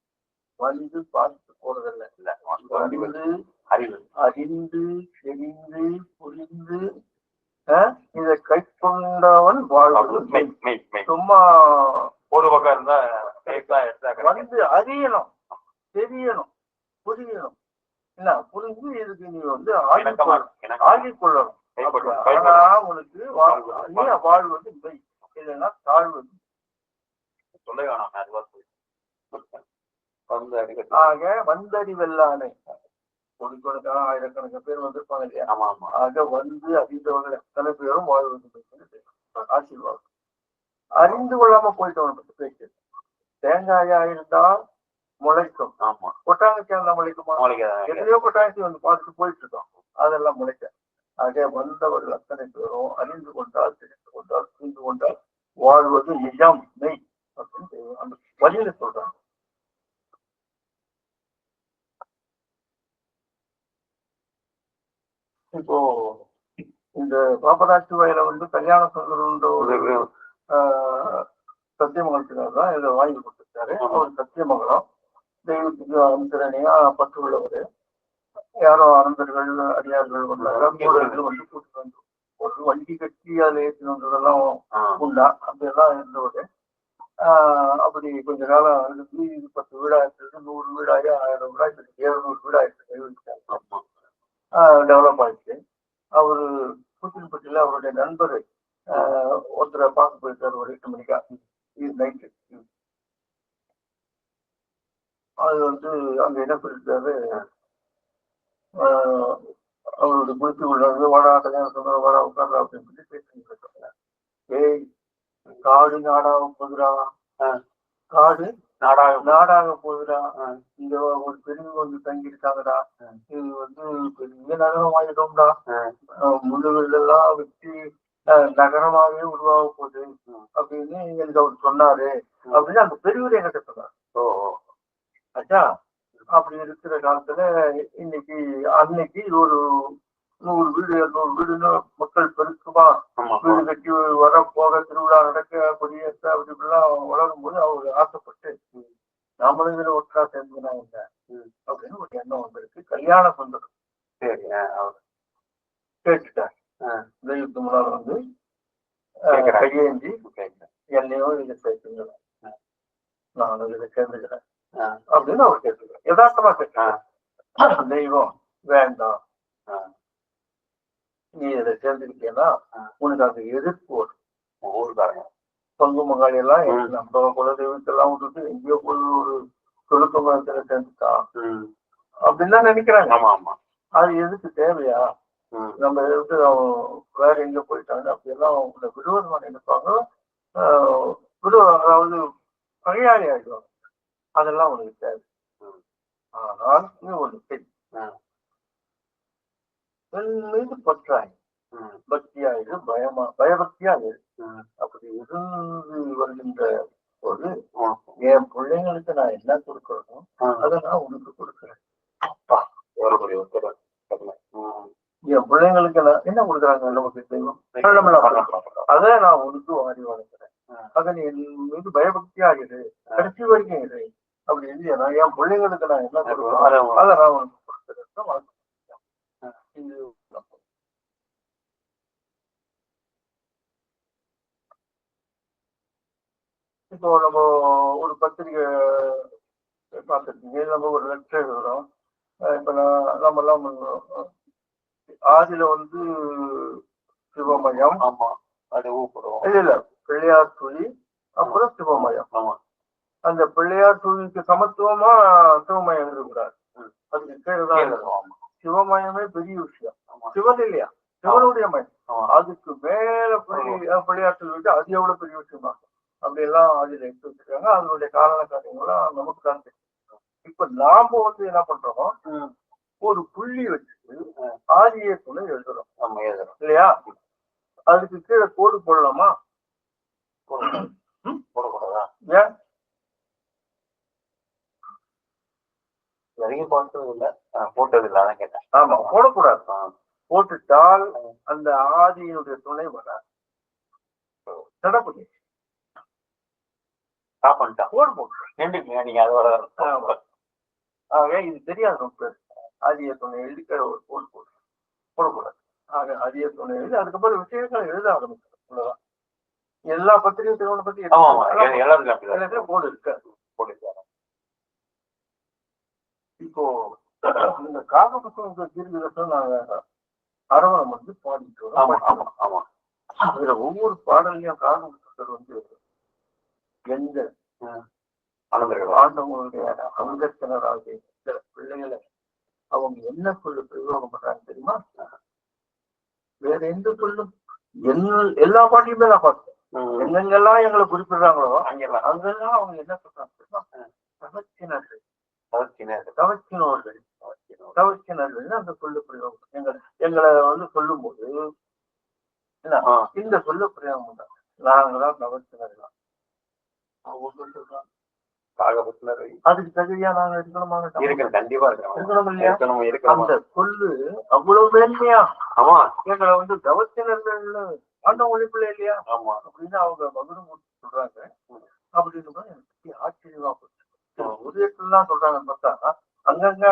வந்து பார்த்து போறதில்லை. இல்ல, வந்து அறிவு, அறிந்து தெரிந்து புரிந்து இதை கை கொண்டவன் வாழ்வது. சும்மா ஒரு பக்கம் இருந்தா வந்து அறியணும், தெரியணும், புரியணும். என்ன புரிஞ்சு இதுக்கு நீ வந்து ஆகிக்கொள்ளணும். ஆனா உனக்கு வாழ்வது இல்லை, இல்லைன்னா தாழ்வது. ஆக வந்தறிவெல்லாமே கோடிக்கணக்கான ஆயிரக்கணக்கான பேர் வந்திருப்பாங்க இல்லையா. ஆக வந்து அறிந்தவர்கள் எத்தனை பேரும் வாழ்வது ஆசீர்வாதம். அறிந்து கொள்ளாம போயிட்டவன் பற்றி பேச்சு. தேங்காயா இருந்தா முளைக்கும், கொட்டாங்கச்சி இருந்தா முளைக்குமா? எத்தனையோ கொட்டாங்கச்சி வந்து பார்த்துட்டு போயிட்டு இருக்கோம், அதெல்லாம் முளைக்க. ஆக வந்தவர்கள் அத்தனை பேரும் அறிந்து கொண்டால், தெரிந்து கொண்டால், புரிந்து கொண்டால் வாழ்வது நிஜம், மெய் அப்படின்னு அந்த வழியில சொல்றாங்க. இப்போ இந்த பாப்பராட்சி வயல வந்து கல்யாண சுந்தரம்ன்ற ஒரு சத்தியமங்கலத்தினர் தான் இதை வாங்கி கொடுத்துருக்காரு. அவர் சத்தியமங்கலம் தெய்வத்துக்கு அனுசரணையா பற்று உள்ளவர். யாரோ அனந்தர்கள் அடியார்கள் வந்தாங்க, வந்து கூட்டிட்டு வந்து ஒரு வண்டி கட்டி அதில் ஏற்றி வந்ததெல்லாம் உண்டா, அப்படியெல்லாம் இருந்தவர். அப்படி கொஞ்ச காலம் இருந்து 10 வீடாயிரத்து 100 வீடாயி 1000 வீடாயிரத்து 700 வீடாயிரத்து டெவலப் ஆயிடுச்சு. அவரு கூட்டின்பட்டியில அவருடைய நண்பர் ஒருத்தரை பார்க்க போயிருக்காரு ஒரு 8 மணிக்கா நைட்டு. அது வந்து அங்க என்ன சொல்லிருக்காரு, அவருடைய குறிப்பு உள்ளது, வாடா கல்யாணம் சொன்ன வாடா உட்கார்றா அப்படின்னு சொல்லி பேசிட்டு இருக்காங்க. ஏய், காடு நாடாக போகுதுடா, காடு நாடாக போகுதுடா, இங்க ஒரு பெரியவங்க வந்து தங்கி இருக்காங்கடா, இது வந்து பெரிய நகரம் ஆயிடும்டா, முள்ளுவெல்லாம் வச்சு நகரமாகவே உருவாக போகுது அப்படின்னு எனக்கு அவர் சொன்னாரு அப்படின்னு அந்த பெரியவர் என்கிட்ட சொன்னார். ஆச்சா, அப்படி இருக்கிற காலத்துல இன்னைக்கு அன்னைக்கு ஒரு 100 வீடு 200 வீடுன்னு மக்கள் பெருக்குமா வீடு கட்டி வர போக திருவிழா நடக்க கொடியேற்ற அப்படி இப்படிலாம் வளரும் போது அவர் ஆசைப்பட்டு நாமளும் இதுல ஒற்றா சேர்ந்துனா என்ன அப்படின்னு ஒரு எண்ணம் வந்திருக்கு. கல்யாண சுந்தரம் கேட்டுட்டார். தெய்வத்து முன்னாள் வந்து கையேந்தி என்னையும் இதை சேர்த்துங்களேன், நானும் இதை சேர்ந்துக்கிறேன் அப்படின்னு அவர் கேட்டுக்கிறேன். யதார்த்தமா கேட்கிறேன். தெய்வம் வேண்டாம், நீ இதை சேர்ந்துக்கிட்டேன்னா உனக்கு அந்த எதிர்ப்பு வரும். பங்கு மகாளி எல்லாம் நம்ம குலதெய்வத்தெல்லாம் விட்டுட்டு எங்கேயோ போய் ஒரு தொழுக்க மரத்துல சேர்ந்துட்டான் அப்படின்னு தான் நினைக்கிறாங்க. அது எதுக்கு தேவையா? நம்ம எதுக்கு அவன் வேற எங்க போயிட்டாங்க அப்படியெல்லாம் அவங்க விரோதமா நினைப்பாங்க. அதாவது பகையாளி ஆகிடுவாங்க. அதெல்லாம் உனக்கு தேவை. ஆனால் நீ ஒண்ணு சரி என் மீது பற்றாய் பக்தியாயிரு பயபக்தியாயிரு. அப்படி இருந்து வருகின்ற போது என் பிள்ளைங்களுக்கு நான் என்ன கொடுக்கறனோ அதை நான் உனக்கு கொடுக்குறேன். என் பிள்ளைங்களுக்கு நான் என்ன கொடுக்குறாங்க நமக்கு தெய்வம் அதை நான் உனக்கு வாரி வளர்க்கிறேன். அதை நீ என் மீது பயபக்தியாகிடு, கடைசி வரைக்கும் இரு. அப்படி இல்லையா என் பிள்ளைங்களுக்கு நான் என்ன கொடுக்கணும் அதை நான் உனக்கு கொடுக்குறேன். இப்போ நம்ம ஒரு பத்திரிகை பார்த்துருக்கீங்க, நம்ம ஒரு லெட்டர் எழுதுறோம். இப்ப நம்ம எல்லாம் ஆதியில வந்து சிவமயம், இல்ல பிள்ளையார் துளி, அப்புறம் சிவமயம். அந்த பிள்ளையார் துளிக்கு சமத்துவமா சிவமயம் எழுதக்கூடாது, அதுக்கு கீழதான் எழுதணும். சிவமயமே பெரிய விஷயம், சிவன் இல்லையா சிவனுடைய மயம். அதுக்கு மேல பிள்ளையார் துளி விட்டு அது எவ்வளவு பெரிய விஷயமா அப்படி எல்லாம் ஆதியில எடுத்து வச்சிருக்காங்க. அதனுடைய காரண காரியங்கள்லாம் நமக்கு தான் தெரியும். இப்ப நாம வந்து என்ன பண்றோம், ஒரு புள்ளி வச்சு ஆதிய துணை எழுதுறோம் இல்லையா? அதுக்கு கீழே கோடு போடலாமா? ஏன் போட்டது இல்ல, அதான் கேட்டேன். ஆமா, போடக்கூடாது. போட்டுட்டால் அந்த ஆதியினுடைய துணை வராது. தடப்படி ஆக இது தெரியாது ரொம்ப. ஆதிய துணை எழுதி ஒரு கோல் போடக்கூடாது. ஆக ஆதிய துணை எழுதி அதுக்கப்புறம் விஷயங்களை எழுத ஆரம்பிக்கணும். அவ்வளவுதான். எல்லா பத்திரிகை திருமணம் பத்தி போர்டு இருக்கு. இப்போ இந்த காகபுத்தம் தீர்க்கதர்சனம் நாங்க அரவணம் வந்து பாடிட்டு வரோம். அதுல ஒவ்வொரு பாடலையும் காகபுத்தர் வந்து எந்த ஆண்டவங்களுடைய அங்கத்தினராகிய சில பிள்ளைகளை அவங்க என்ன சொல்லு பிரயோகம் பண்றாங்க தெரியுமா? வேற எந்த சொல்லும் எல்லா பாட்டியுமே நான் பார்த்தேன். எங்கெங்கெல்லாம் எங்களை குறிப்பிடுறாங்களோ அங்கெல்லாம் அவங்க என்ன சொல்றாங்க? தவச்சினர்கள் அந்த சொல்லு பிரயோகம் எங்களை வந்து சொல்லும் போது இந்த சொல்லு பிரயோகம் தான் நாங்கதான் தவச்சினர்கள். அதுக்கு தகுதியா நாங்க இருக்கணுமா? கண்டிப்பா இருக்கணும் இல்லையா? அந்த சொல்லு அவ்வளவு மேன்மையா எங்களை வந்து தவத்தினர்கள் ஆண்ட ஒழிப்புல இல்லையா அப்படின்னு அவங்க மகுடம் சொல்றாங்க. அப்படின்னு எனக்கு ஆச்சரியமா போச்சு. ஒரு இடத்துலாம் சொல்றாங்கன்னு பார்த்தா அங்கங்க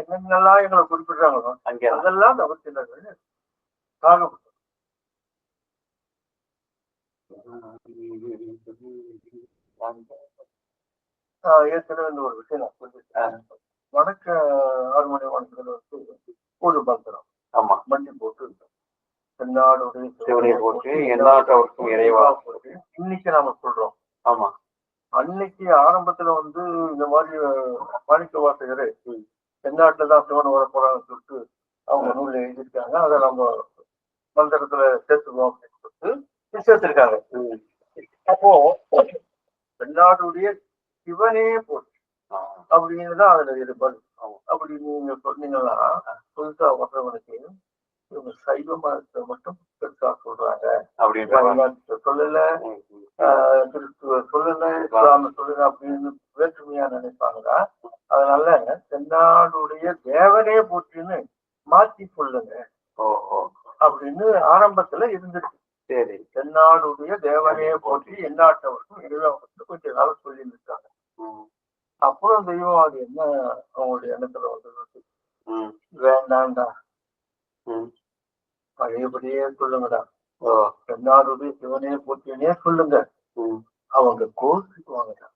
எங்கெங்கெல்லாம் எங்களை குறிப்பிடுறாங்களோ அதெல்லாம் தவத்தினர்கள் காகப்பட்டது. ஏற்கனவே இந்த ஒரு விஷயம் நான் சொல்லிட்டேன். வடக்க 6 மணி வணக்கத்துல வந்து ஒரு பத்திரம் மண்டி போட்டு இருந்தோம். இன்னைக்கு நாம சொல்றோம். அன்னைக்கு ஆரம்பத்துல வந்து இந்த மாதிரி மாணிக்க வாசகர் தென்னாட்டுலதான் சிவன் வர போறாங்கன்னு சொல்லிட்டு அவங்க நூல்ல எழுதியிருக்காங்க. அதை நம்ம மந்திரத்துல சேர்த்துக்குவோம் அப்படின்னு சொல்லிட்டு சேர்த்திருக்காங்க. அப்போ தென்னாடுடைய சிவனே போச்சு அப்படின்னுதான் அதுல இருப்பாரு. அப்படி நீங்க சொன்னீங்கன்னா புதுசா வர்றவனுக்கு இவங்க சைவ மதத்தை மட்டும் பெருசா சொல்றாங்க அப்படின்னு சொல்லல, கிறிஸ்துவ சொல்லல, இஸ்லாம சொல்லல அப்படின்னு வேற்றுமையா நினைப்பாங்க. அதனால தென்னாடுடைய தேவனே போச்சுன்னு மாத்தி சொல்லுங்க அப்படின்னு ஆரம்பத்துல இருந்துச்சு. சரி, தென்னாடுடைய தேவனே போற்றி எந்நாட்டவருக்கும் இறைவனுக்கு கொஞ்ச நாள் சொல்லி இருக்காங்க. அப்புறம் தெய்வம் அது என்ன அவங்களுடைய எண்ணத்துல வந்து வேண்டாண்டா பழையபடியே சொல்லுங்கடா, தென்னாடுடைய சிவனே போற்றினே சொல்லுங்க. அவங்க கோஷிக்குவாங்கடா.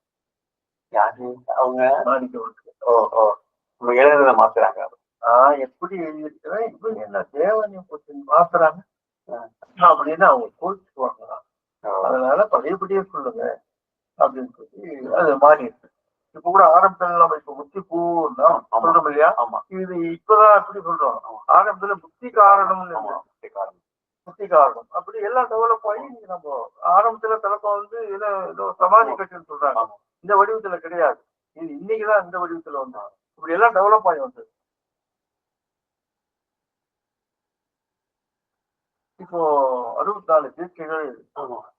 யாரு அவங்க? எழுதுறத மாத்துறாங்க. எப்படி எழுதியிருக்கிறேன், இவங்க என்ன தேவனையும் போற்றி மாத்துறாங்க அப்படின்னு அவங்க கோஷிக்குவாங்கடா. அதனால பழையபடியே சொல்லுங்க அப்படின்னு சொல்லி அது மாறி இருக்கு. இப்ப கூட ஆரம்பத்துல நம்ம இப்ப முத்தி பூன்னா சொல்றோம் இல்லையா? இது இப்பதான் அப்படி சொல்றோம். ஆரம்பத்துல புத்தி காரணம்னு புத்தி காரணம் அப்படி எல்லாம் டெவலப் ஆகி நம்ம ஆரம்பத்துல தலைப்பம் வந்து ஏதோ சமாதி கட்டுன்னு சொல்றாங்க. இந்த வடிவத்துல கிடையாது. இது இன்னைக்குதான் இந்த வடிவத்துல வந்தாங்க. இப்படி எல்லாம் டெவலப் ஆகி வந்தது. இப்போ 64 தீட்சைகள்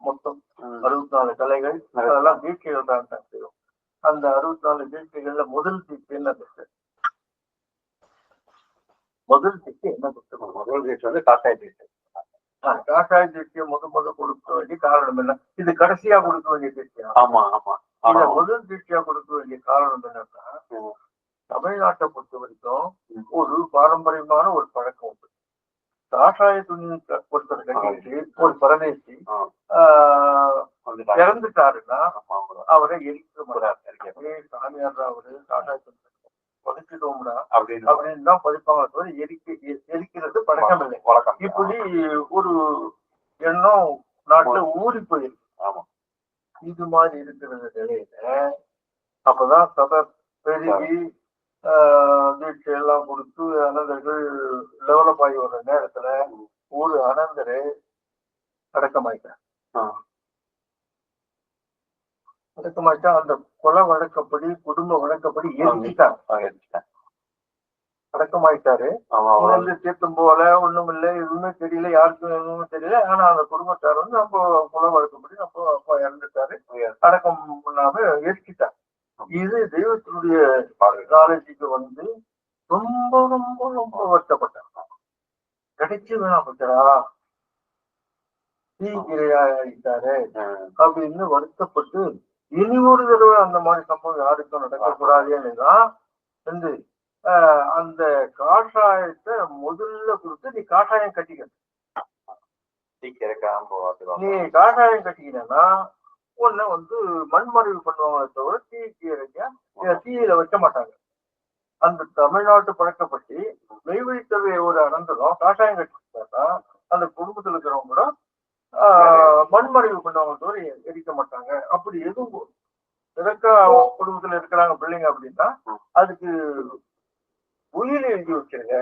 மொத்தம் 64 கலைகள் அதெல்லாம் தீட்சைகள் தான் செய்யும். அந்த 64 தீட்சைகள்ல முதல் தீட்சை என்ன தீட்சை? முதல் தீட்சை என்ன தீட்சை? முதல் தீட்சை வந்து காஷாய தீட்சை. காஷாய தீட்சையை முத கொடுக்க வேண்டிய காரணம் என்ன? இது கடைசியா கொடுக்க வேண்டிய தீட்சையா? ஆமா ஆமா. இத முதல் தீட்சையா கொடுக்க வேண்டிய காரணம் என்னன்னா, தமிழ்நாட்டை பொறுத்த வரைக்கும் ஒரு பாரம்பரியமான ஒரு பழக்கம் உண்டு. காஷாய துணி ஒருத்தர் கட்டிட்டு ஒரு பரதேசி இறந்துட்டாருன்னா அவரை எரிக்க சாமியார் அவரு காஷாய துணி பதிச்சிட்டோம்னா அப்படின்னு தான் பதிப்பாங்க தவிர எரிக்கிறது பழக்கம் இல்லை. இப்படி ஒரு எண்ணம் நாட்டுல ஊறி போயிருக்கு. இது மாதிரி இருக்கிற நிலையில அப்பதான் சத பெருகி தீட்சை எல்லாம் கொடுத்து அனந்தர்கள் டெவலப் ஆகி வர்ற நேரத்துல ஒரு அனந்தரை அடக்கமாயிட்டார். அடக்கமாயிட்டா அந்த கொலை வழக்கப்படி குடும்ப வழக்கப்படி எரிச்சிட்டாங்க. அடக்கமாயிட்டாரு. வந்து தீர்த்தம் போல ஒண்ணும் இல்லை, எதுவுமே தெரியல, யாருக்கும் எதுவுமே தெரியல. ஆனா அந்த குடும்பத்தார் வந்து அப்போ கொலை வழக்கப்படி அப்போ அப்பா இறந்துட்டாரு, அடக்கம் பண்ணாம எரிச்சிட்டார். இது தெய்வத்தினுடைய நாலேஜுக்கு வந்து ரொம்ப ரொம்ப ரொம்ப வருத்தப்பட்டாங்க. கிடைச்சு வேணாம் பச்சரா தீக்கிரையாயிட்டாரு அப்படின்னு வருத்தப்பட்டு இனி ஒரு தடவை அந்த மாதிரி சம்பவம் யாருக்கும் நடக்கக்கூடாதுன்னுதான் வந்து அந்த காஷாயத்தை முதல்ல கொடுத்து நீ காஷாயம் கட்டிக்க. நீ காஷாயம் கட்டிக்கினா உன்னை வந்து மண்மறைவு பண்ணுவாங்க தவிர தீயில வைக்க மாட்டாங்க. அந்த தமிழ்நாட்டு பழக்கப்பட்டு மெய்வழித்தவை ஒரு அனந்தரம் காஷாயம் கட்டிக்கிட்டா அந்த குடும்பத்துல இருக்கிறவங்க கூட மண்மறைவு பண்ணுவாங்க தவிர எரிக்க மாட்டாங்க. அப்படி எதுவும் எதற்கா குடும்பத்துல இருக்கிறாங்க பிள்ளைங்க அப்படின்னா அதுக்கு உயிரை எழுதி வச்சிருங்க.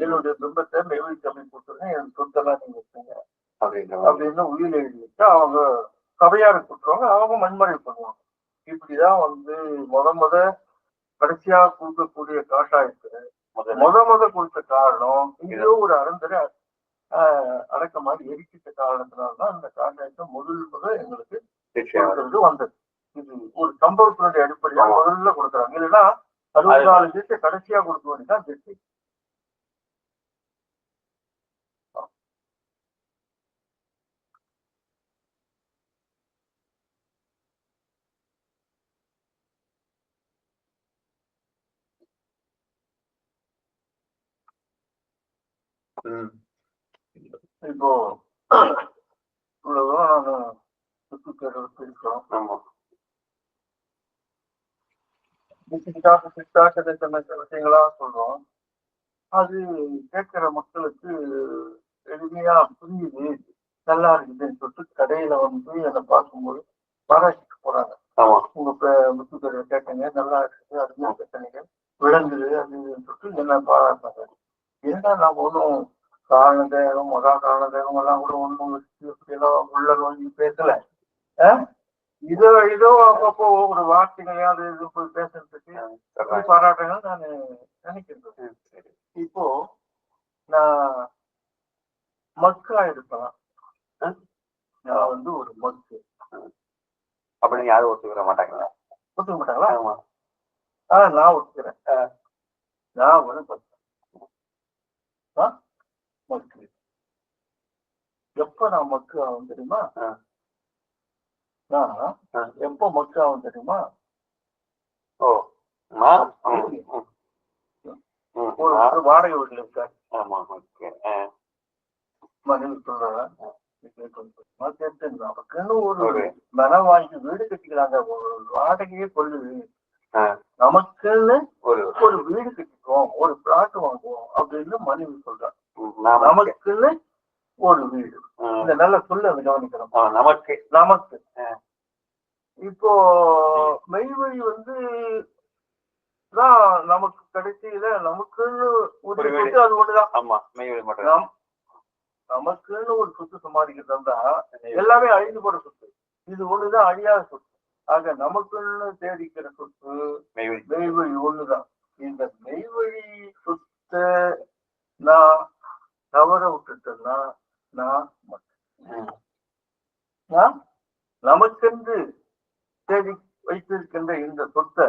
என்னுடைய துன்பத்தை மெய்வழித்தவை கொடுத்துருங்க, என் சொத்தெல்லாம் நீங்க வச்சுங்க அப்படின்னு உயிரை எழுதி வச்சா அவங்க சபையாரு கொடுத்துருவாங்க, அவங்க மண்மறைவு பண்ணுவாங்க. இப்படிதான் வந்து முத கடைசியா கொடுக்கக்கூடிய காஷாயத்துல முத கொடுத்த காரணம் இங்கேயோ ஒரு அருந்தரை அடக்கமாக எரிக்கிட்ட காரணத்தினால்தான் அந்த காஷாயத்தை முதல் எங்களுக்கு கொடுக்கறது வந்தது. இது ஒரு சம்பவத்தினுடைய அடிப்படையா முதல்ல கொடுக்குறாங்க. இல்லைன்னா 64 தீட்சை கடைசியா கொடுக்க வேண்டியதான் தீட்சை. இப்போ இவ்வளவுதான் நாங்க சுத்தி தேர்வு இருக்கோம். விஷயங்களா சொல்றோம். அது கேட்கிற மக்களுக்கு எளிமையா புரியுது, நல்லா இருக்குதுன்னு சொல்லிட்டு கடையில வந்து அதை பார்க்கும்போது பாராட்டிட்டு போறாங்க. உங்க முத்துக்கரை கேட்டீங்க, நல்லா இருக்குது, அருமையா கேட்டீங்க, விளங்குது அப்படின்னு சொல்லிட்டு என்ன பாராட்டாங்க. ஏன்னா நாம ஒன்றும் காரண தேகம் மகா காரண தேகம் எல்லாம் கூட ஒன்றும் எல்லாம் உள்ள நோங்கி பேசல. இதோ அப்பப்போ ஒரு வார்த்தைகளையாவது இது போய் பேசுறதுக்கு பாராட்டுகள் நான் நினைக்கிறேன். இப்போ நான் மக்கா இருக்கலாம், நான் வந்து ஒரு மக்கு அப்படின்னு யாரும் ஒத்துக்கிற மாட்டாங்களா? ஒத்துக்க மாட்டாங்களா? நான் ஒத்துக்கிறேன். நான் ஒரு மக்கு. எப்ப நான் மக்கு ஆகும் தெரியுமா? எப்ப மக்கு ஆகும் தெரியுமா? ஒரு வாடகை வீட்டுல இருக்காரு, மனைவி சொல்றேன், நமக்குன்னு ஒரு மனம் வாங்கி வீடு கட்டிக்கிறாங்க, ஒரு வாடகையே கொள்ளுது, நமக்குன்னு ஒரு வீடு கட்டிக்குவோம், ஒரு பிளாட் வாங்குவோம் அப்படின்னு மனைவி சொல்றான். நமக்குன்னு ஒரு வீடு. இந்த நல்ல சொல்ல கவனிக்கணும். நமக்கு நமக்கு இப்போ மெய்வழி வந்து தான் நமக்கு கடைசியில நமக்குன்னு ஒரு சொத்து அது ஒண்ணுதான். ஆமா, மெய்வழி மட்டும். நமக்குன்னு ஒரு சொத்து சம்பாதிக்கிறது இருந்தா எல்லாமே அழிந்து போற சொத்து. இது ஒண்ணுதான் அழியாத சொத்து. ஆக நமக்குன்னு தேடிக்கிற சொத்து மெய்வழி ஒண்ணுதான். இந்த மெய்வழி சொத்தை நான் தவற விட்டுட்டேன்னா நான் நமக்கென்று தேடி வைத்திருக்கின்ற இந்த சொத்தை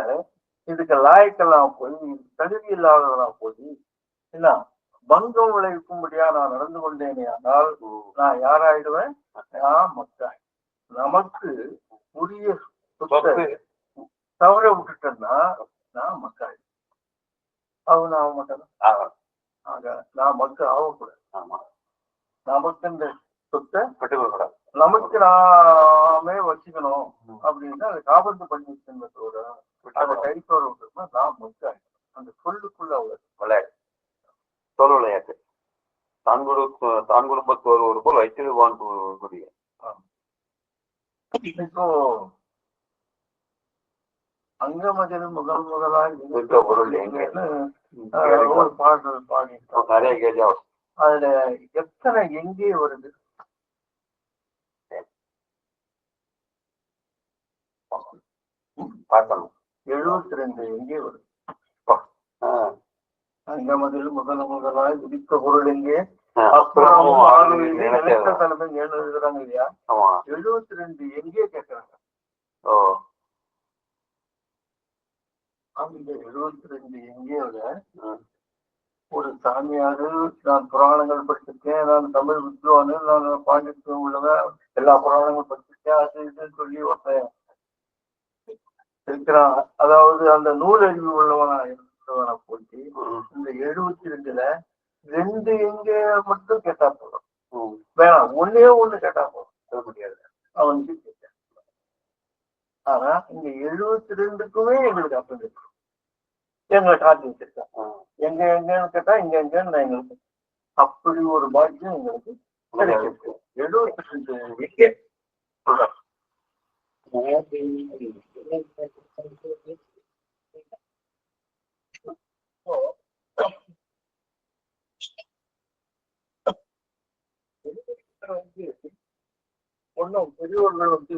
இதுக்கு லாயக்கெல்லாம் போய் தகுதி இல்லாதவெல்லாம் போய் என்ன பங்கம் விளைவிக்கும்படியா நான் நடந்து கொண்டேனே ஆனால் நான் யாராயிடுவேன்? நான் மக்கள். நமக்கு உரிய சொத்தை தவற விட்டுட்டேன்னா நான் மக்கள். அவன் ஆக மாட்டேன். ஆக நான் மக்கள் ஆகக்கூடாது. நமக்கு இந்த சொத்தை நமக்கு நாமே வச்சுக்கணும் அப்படின்னா அதை காபந்து பண்ணி வச்சுருந்ததோட அதை கைத்தோட விட்டுருந்தா நான் மக்கள். அந்த சொல்லுக்குள்ள விளையாட்டு சொல் விளையாட்டு தான் குடும்பத்தோர் ஒரு போல் வைத்திருவான் கூடிய. இப்போ அங்கமதில் முதலாய் பொருள் எங்கன்னு ஒரு பாடல் பாடிட்டோம். நிறைய கேஜா அதுல எத்தனை எங்கே வருது? பார்க்கணும். 72 எங்கே வருது? அங்கமதில் முதலாய் விதித்த பொருள் எங்கே? நினைத்த தலைமை எழுதுறாங்க இல்லையா? 72 எங்கே கேட்கறாங்க. அந்த 72 எங்கேயோட ஒரு சாமியாரு, நான் புராணங்கள் படிச்சிருக்கேன், நான் தமிழ் வித்வானு, நான் பாண்டித்யம் உள்ளவன், எல்லா புராணங்களும் படிச்சிருக்கேன், அது இதுன்னு சொல்லி ஒருத்தன் இருக்கிறான். அதாவது அந்த நூல் அறிவு உள்ளவனா இருந்தவனை போச்சு. இந்த 72ல 2 எங்கே மட்டும் கேட்டா போதும். வேணாம், ஒன்னே ஒண்ணு கேட்டா போதும். சொல்ல முடியாது அவனுக்கு கேட்டேன். ஆனா இங்க 72க்குமே எங்களுக்கு அப்படி இருக்கு. எங்களை காட்டி வச்சிருக்கான். எங்க எங்கன்னு கேட்டா இங்க எங்கன்னு எங்களுக்கு அப்படி ஒரு பாக்கியம் எங்களுக்கு கிடைச்சிருக்கு. 72 எங்கே சொல்றேன். ஒன்னும் பெரியவர்கள் வந்து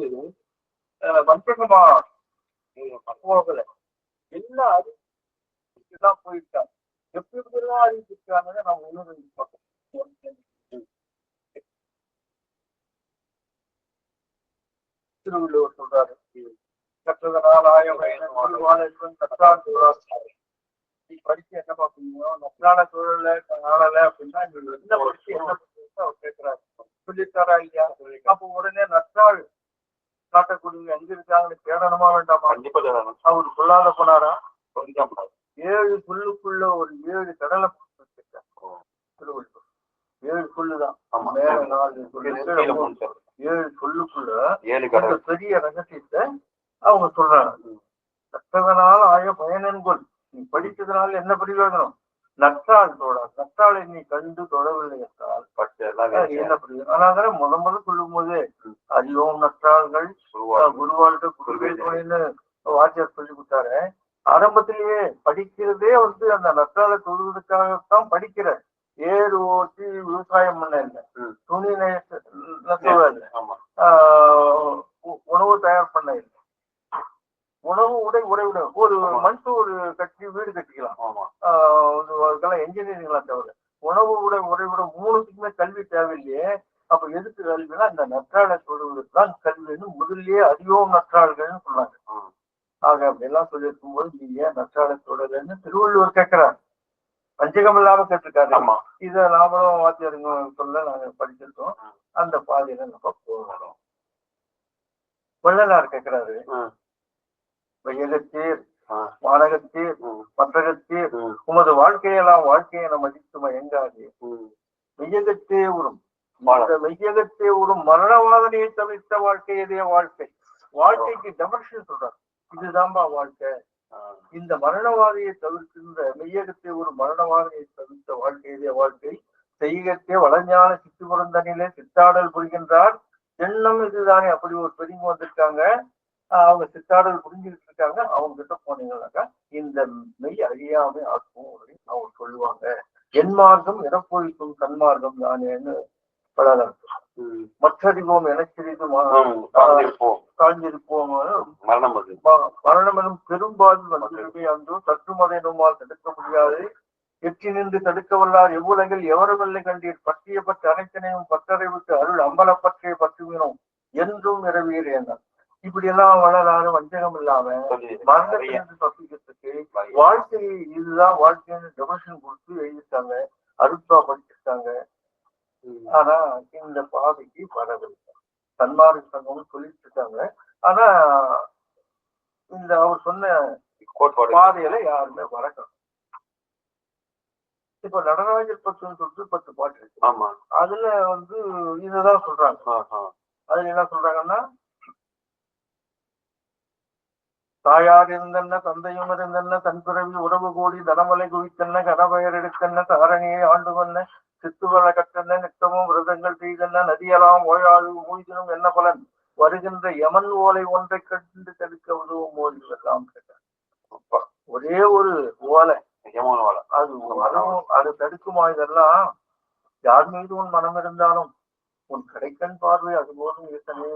வஞ்சகமா போகல, எல்லா அறிவிப்புலாம் போயிருக்காங்க. எப்படி எல்லாம் அறிவிச்சிருக்காங்க நம்ம உணர்ந்து பார்க்கணும். திருவள்ளுவர் சொல்றாரு, கற்றதனால் நீ படிச்சு என்ன பாப்பீங்க, நற்றான சூழல்ல ஆளல அப்படின்னா என்ன படிச்சு என்ன அவர் கேட்கிறாரு, சொல்லித்தாரா இல்லையா? அப்போ உடனே நற்றாள் காட்டக்கூடிய எங்க இருக்காங்கன்னு தேடணுமா வேண்டாமா? அவர் சொல்லாத போனாரா? 7 புல்லுக்குள்ள ஒரு 7 கடலை திருவள்ளுவர். 7 புல்லுதான், மேல 4 சொல்லு, 7 சொல்லுக்குள்ள பெரிய ரகசியத்தை அவங்க சொல்றாங்க. கற்றதனால் ஆய பயனென்கொள், நீ படித்ததுனால என்ன பிரயோஜனம்? நற்றாள் தோட, நற்றாளை நீ கண்டு தொடவில்லை என்றால் என்ன பிரயோஜனம்? அதனால முதல்ல சொல்லும் போது அறிவோம் நற்றாள்கள் குருவாழ்க குருவே துணைன்னு வாத்தியார் சொல்லி கொடுத்தாரு. ஆரம்பத்திலேயே படிக்கிறதே வந்து அந்த நற்றாளை தொழுவதற்காகத்தான் படிக்கிற. ஏறு ஓட்டி விவசாயம் பண்ண இல்லை, துணி நெசவ இல்லை, உணவு தயார் பண்ண இல்லை, உணவு உறைவிட ஒரு மனுஷன் ஒரு கட்டி வீடு கட்டிக்கலாம், அதுக்கெல்லாம் என்ஜினியரிங் எல்லாம் தேவை. உணவு உறைவிட 3த்துக்குமே கல்வி தேவையில்லையே. அப்ப எதுக்கு கல்வினா இந்த நற்றாளை தொழுவதற்கு தான் கல்வின்னு முதல்லயே அறிவோம் நற்றாள்கள்னு சொன்னாங்க. ஆக அப்படியெல்லாம் சொல்லியிருக்கும் போது நீ ஏன் நற்றாளை தொடர்ன்னு திருவள்ளுவர் கேட்கிறார். பஞ்சகம் இல்லாம கேட்டிருக்காரு. இத நாமளும் வாத்தியாருங்க சொல்ல நாங்க படிச்சிருக்கோம். அந்த பாதையில நம்ம போகணும். வள்ளலார் கேட்கிறாரு, வையகத்தீர் வானகத்தீர் பற்றகத்தீர் உமது வாழ்க்கையெல்லாம் வாழ்க்கையை நம்ம மதித்து மயங்காது. மெய்யகத்தே உறும் மெய்யகத்தே உறும் மரணவாதனையை தவிர்த்த வாழ்க்கை எதே வாழ்க்கை. வாழ்க்கைக்கு டெபரேஷன் சொல்றாரு, இதுதான்பா வாழ்க்கை. இந்த மரணவாதியை தவிர்க்கின்ற மெய்யகத்தை ஒரு மரணவாதியை தவிர்த்த வாழ்க்கை எதே வாழ்க்கை. செய்கத்தே வளஞான சித்துபுரந்தனிலே சித்தாடல் புரிகின்றார். எண்ணம் இதுதானே. அப்படி ஒரு பெரியவங்க வந்திருக்காங்க, அவங்க சித்தாடல் புரிஞ்சுக்கிட்டு இருக்காங்க. அவங்க கிட்ட போனீங்கன்னாக்கா இந்த மெய் அழியாமை ஆக்கும் அப்படின்னு அவங்க சொல்லுவாங்க. என் மார்க்கம் இறப்பொழிக்கும் சன்மார்க்கம் தானேன்னு பலரும் மற்றறிவோம் எனச்சிறிது தாழ்ந்திருப்போம் மரணம் எனும் பெரும்பாலும் வந்து அன்றோ சற்றுமதையினுமால் தடுக்க முடியாது. எற்றி நின்று தடுக்க வல்லார் எவ்வுலகில் எவருமில்லை கண்டீர். பற்றிய பற்று அனைத்தனையும் பற்றறிவுக்கு அருள் அம்பலப்பற்றிய பற்றுவினோம் என்றும் இரவீர் என்ன. இப்படி எல்லாம் வளராறு வஞ்சகம் இல்லாம மரணத்திலிருந்து தப்பிக்கிறதுக்கு வாழ்க்கை இதுதான் வாழ்க்கைன்னு டெபரேஷன் கொடுத்து எழுதிட்டாங்க, அருட்பா படிச்சிருக்காங்க. ஆனா இந்த பாதைக்கு வரவில்லை. சன்மார்க்க சங்கம்னு சொல்லிட்டு இருக்காங்க. ஆனா இந்த அவர் சொன்ன பாதையில யாருமே வரணும். இப்ப நடராஜர் பத்துன்னு சொல்லிட்டு 10 பாட்டு இருக்கு. ஆமா, அதுல வந்து இதுதான் சொல்றாங்க. அதுல என்ன சொல்றாங்கன்னா, தாயார் இருந்தன்ன தந்தையும் இருந்தன்ன தன்பிறவி உறவு கோடி தனமலை குவித்தன்ன கனபெயர் எடுக்கன்ன தாரணியை ஆண்டு வந்த சித்துவள கட்டன்ன நித்தமும் விரதங்கள் செய்தன்ன நதியெல்லாம் ஓயாழு மூழ்கினும் என்ன பலன் வருகின்ற யமன் ஓலை ஒன்றை கண்டு தடுக்க உதவும் மோதிலாம் கேட்டார். ஒரே ஒரு ஓலை, அது தடுக்குமா? இதெல்லாம் யார் மீது உன் மனம் இருந்தாலும் உன் கடைக்கண் பார்வை அதுபோதும் ஈசனே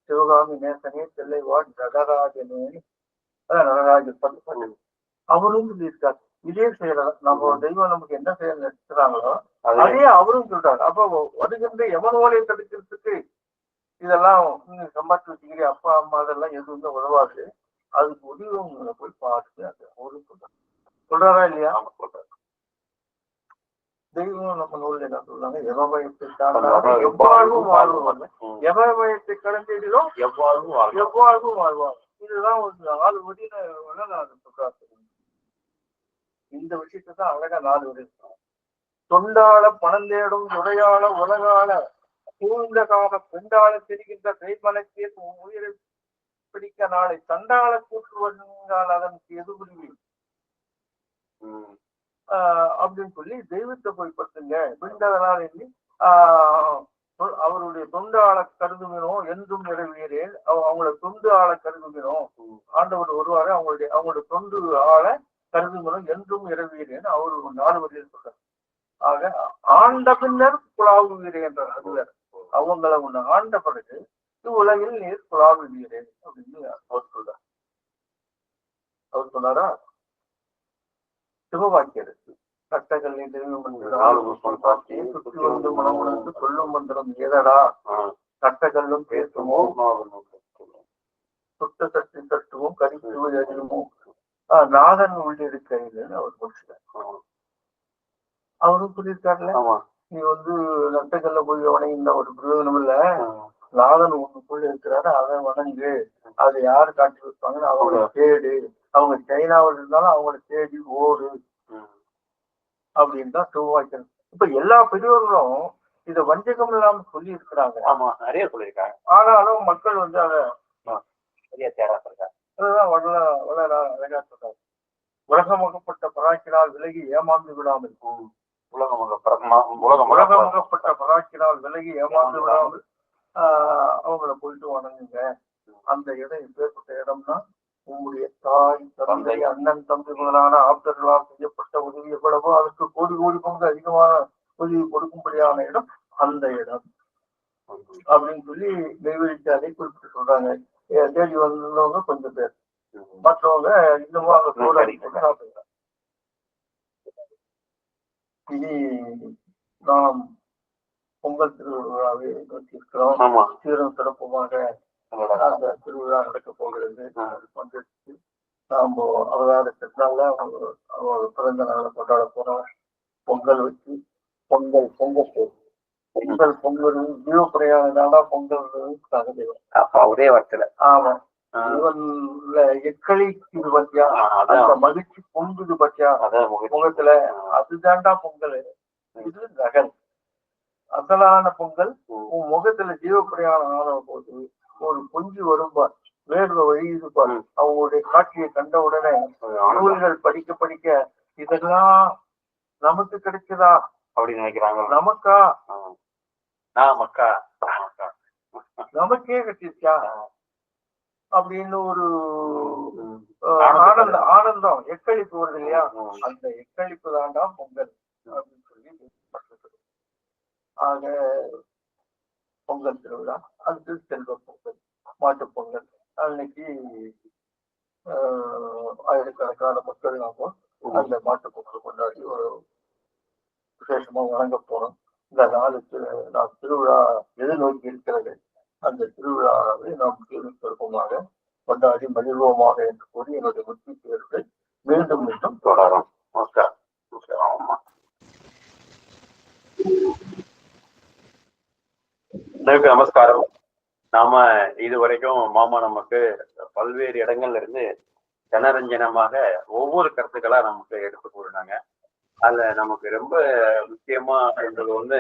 சிவகாமி நேசனே தில்லைவாழ் ஜகராஜனே நடராஜர் பண்ணு அவரும் சொல்லியிருக்காரு. இதே செயல நம்ம தெய்வம் நமக்கு என்ன செயல் நடத்துறாங்களோ அதே அவரும் சொல்றாரு. அப்ப வருகின்ற யமன் ஓலையை தடுக்கிறதுக்கு இதெல்லாம் நீங்க சம்பாதிச்சு வச்சுக்கிறீங்க, அப்பா அம்மா அதெல்லாம் எதுவுமே உதவாது, அதுக்கு உதவி போய் பார்த்து அது அவரும் சொல்றாரு. சொல்றாரா இல்லையா? தெய்வம் நம்ம நூல் என்ன சொல்றாங்க, எவபயத்தை எவ்வாழ்வும் வாழ்வாங்க, எவபயத்தை கடந்திடும் எவ்வாழ்வும் வாழ்வாங்க. இதுதான் ஒரு 4 வழியில நான் சொல்றாரு. இந்த விஷயத்தை தான் அழகா 4 வழி. தொண்டாள பணம் தேடும் துறையாள உலகால சூழ்ந்த கால பெண்டாள தெரிகின்ற கைமலத்தே உயிரை பிடிக்க நாளை தண்டாள கூட்டு வருங்கால் அதற்கு எது புரிவி அப்படின்னு சொல்லி தெய்வத்தை போய் பத்துங்க பிண்டதனால் எண்ணி அவருடைய தொண்டு ஆள கருதுமினோ என்றும் நிறைவேறேன். அவங்களோட தொண்டு ஆள கருதுமினோ, ஆண்டவர் வருவாரு, அவங்களோட தொண்டு ஆள கருதுமினோ என்றும் நிறைவேறேன் அவரு 4 வழியில் சொல்றாரு. ஆக ஆண்ட பின்னர் குழாவுகிறேன் என்றார். அதுல அவங்கள ஒண்ணு ஆண்ட பிறகு உலகில் நீர் குழாவுகிறேன் அப்படின்னு அவர் சொல்றார். அவர் சொன்னாரா? சிவவாக்கியர் கட்டங்களை சுற்றி வந்து மனமுணர்ந்து சொல்லும் மந்திரம் ஏதடா கட்டங்களும் பேசுமோ சுட்ட சட்டி தட்டுவோம் கரித்துவை அறியுமோ நாதன் உள்ளிருக்கையில்னு அவர் முடிச்சுட்டார். அவரும் சொல்லியிருக்காருல்ல, நீ வந்து நட்டங்கள்ல போய் வணங்கினா ஒரு பிரயோஜனம் இல்ல, நாதன் உங்களுக்குள்ள இருக்கிறாரு, அதை வணங்கு. அதை யாரு காட்டி வைப்பாங்கன்னு அவங்கள தேடு, அவங்க சைனாவில் இருந்தாலும் அவங்கள தேடி ஓடு அப்படின்னு தான் சிவவாக்கியம். இப்ப எல்லா பெரியவர்களும் இதை வஞ்சகம் இல்லாம சொல்லி இருக்கிறாங்க. ஆமா, நிறைய சொல்லியிருக்காங்க. ஆனாலும் மக்கள் வந்து அதை அதுதான் வளர அழகா சொல்றாரு. உலகமகப்பட்ட பராக்கினால் விலகி ஏமாந்து விடாமல், உலகமகப்பட்ட பராக்கினால் விலகி ஏமாந்து விடாமல் அவங்கள போயிட்டு வணங்குங்க. அந்த இடம் எப்பேற்பட்ட இடம்னா, உங்களுடைய தாய் தந்தை அண்ணன் தம்பி முதலான ஆப்தர்களால் செய்யப்பட்ட உதவி எவ்வளவோ அதுக்கு கோடி கோடி பங்கு அதிகமான உதவி கொடுக்கும்படியான இடம் அந்த இடம் அப்படின்னு சொல்லி நெய்வேலிச்சாலை குறிப்பிட்டு சொல்றாங்க. தேடி வந்தவங்க கொஞ்சம் பேர், மற்றவங்க இன்னமும் அங்க சூழல் சாப்பிடுறாங்க. இனி நாம் பொங்கல் திருவிழாவை நோக்கி இருக்கிறோம். சீரும் சிறப்புமாக அந்த திருவிழா நடக்க போகிறது. வந்துச்சு நாம் அவதார திருநாள்ல அவங்க பிறந்த நாளை கொண்டாட போறோம். பொங்கல் வச்சு பொங்கல் ஜீவ பிரயாண நாளா பொங்கல் ஒரே வார்த்தையில. ஆமா, இவன்ல எக்களி இது பத்தியா, அந்த மகிழ்ச்சி பொங்குது பத்தியா முகத்துல, அதுதான்டா பொங்கல். இது நகல் அசலான பொங்கல். உன் முகத்துல ஜீவ பிரயாணம் ஆன போது ஒரு கொஞ்சி வரும்பார், வேர்வை வழியிருப்பார். அவங்களுடைய காட்சியை கண்ட உடனே நூல்கள் படிக்க படிக்க இதெல்லாம் நமக்கு கிடைக்குதா அப்படின்னு நினைக்கிறாங்க. நமக்கா மக்கா நமக்கே கட்டிருச்சா அப்படின்னு ஒரு ஆனந்தம் எக்களிப்பு வருது இல்லையா, அந்த எக்களிப்பு தாண்டா பொங்கல் அப்படின்னு சொல்லி. ஆக பொங்கல் திருவிழா, அடுத்து செல்வ பொங்கல், மாட்டு பொங்கல். அன்னைக்கு ஆயிரக்கணக்கான மக்கள் நாம அந்த மாட்டு பொங்கல் கொண்டாடி ஒரு விசேஷமா வணங்க போறோம். இந்த நாளுக்கு நாம் திருவிழா எதிர்நோக்கி இருக்கிறது. அந்த திருவிழாவை நாம் சிறப்பமாக கொண்டாடி மகிழ்வோமாக என்று கூறி என்னுடைய முக்கிய பேர்களை மீண்டும் மீண்டும் தொடரும். நமஸ்காரம். நாம இதுவரைக்கும் மாமா நமக்கு பல்வேறு இடங்கள்ல இருந்து ஜனரஞ்சனமாக ஒவ்வொரு கருத்துக்களா நமக்கு எடுத்து கூறினாங்க. அதுல நமக்கு ரொம்ப முக்கியமா என்றது வந்து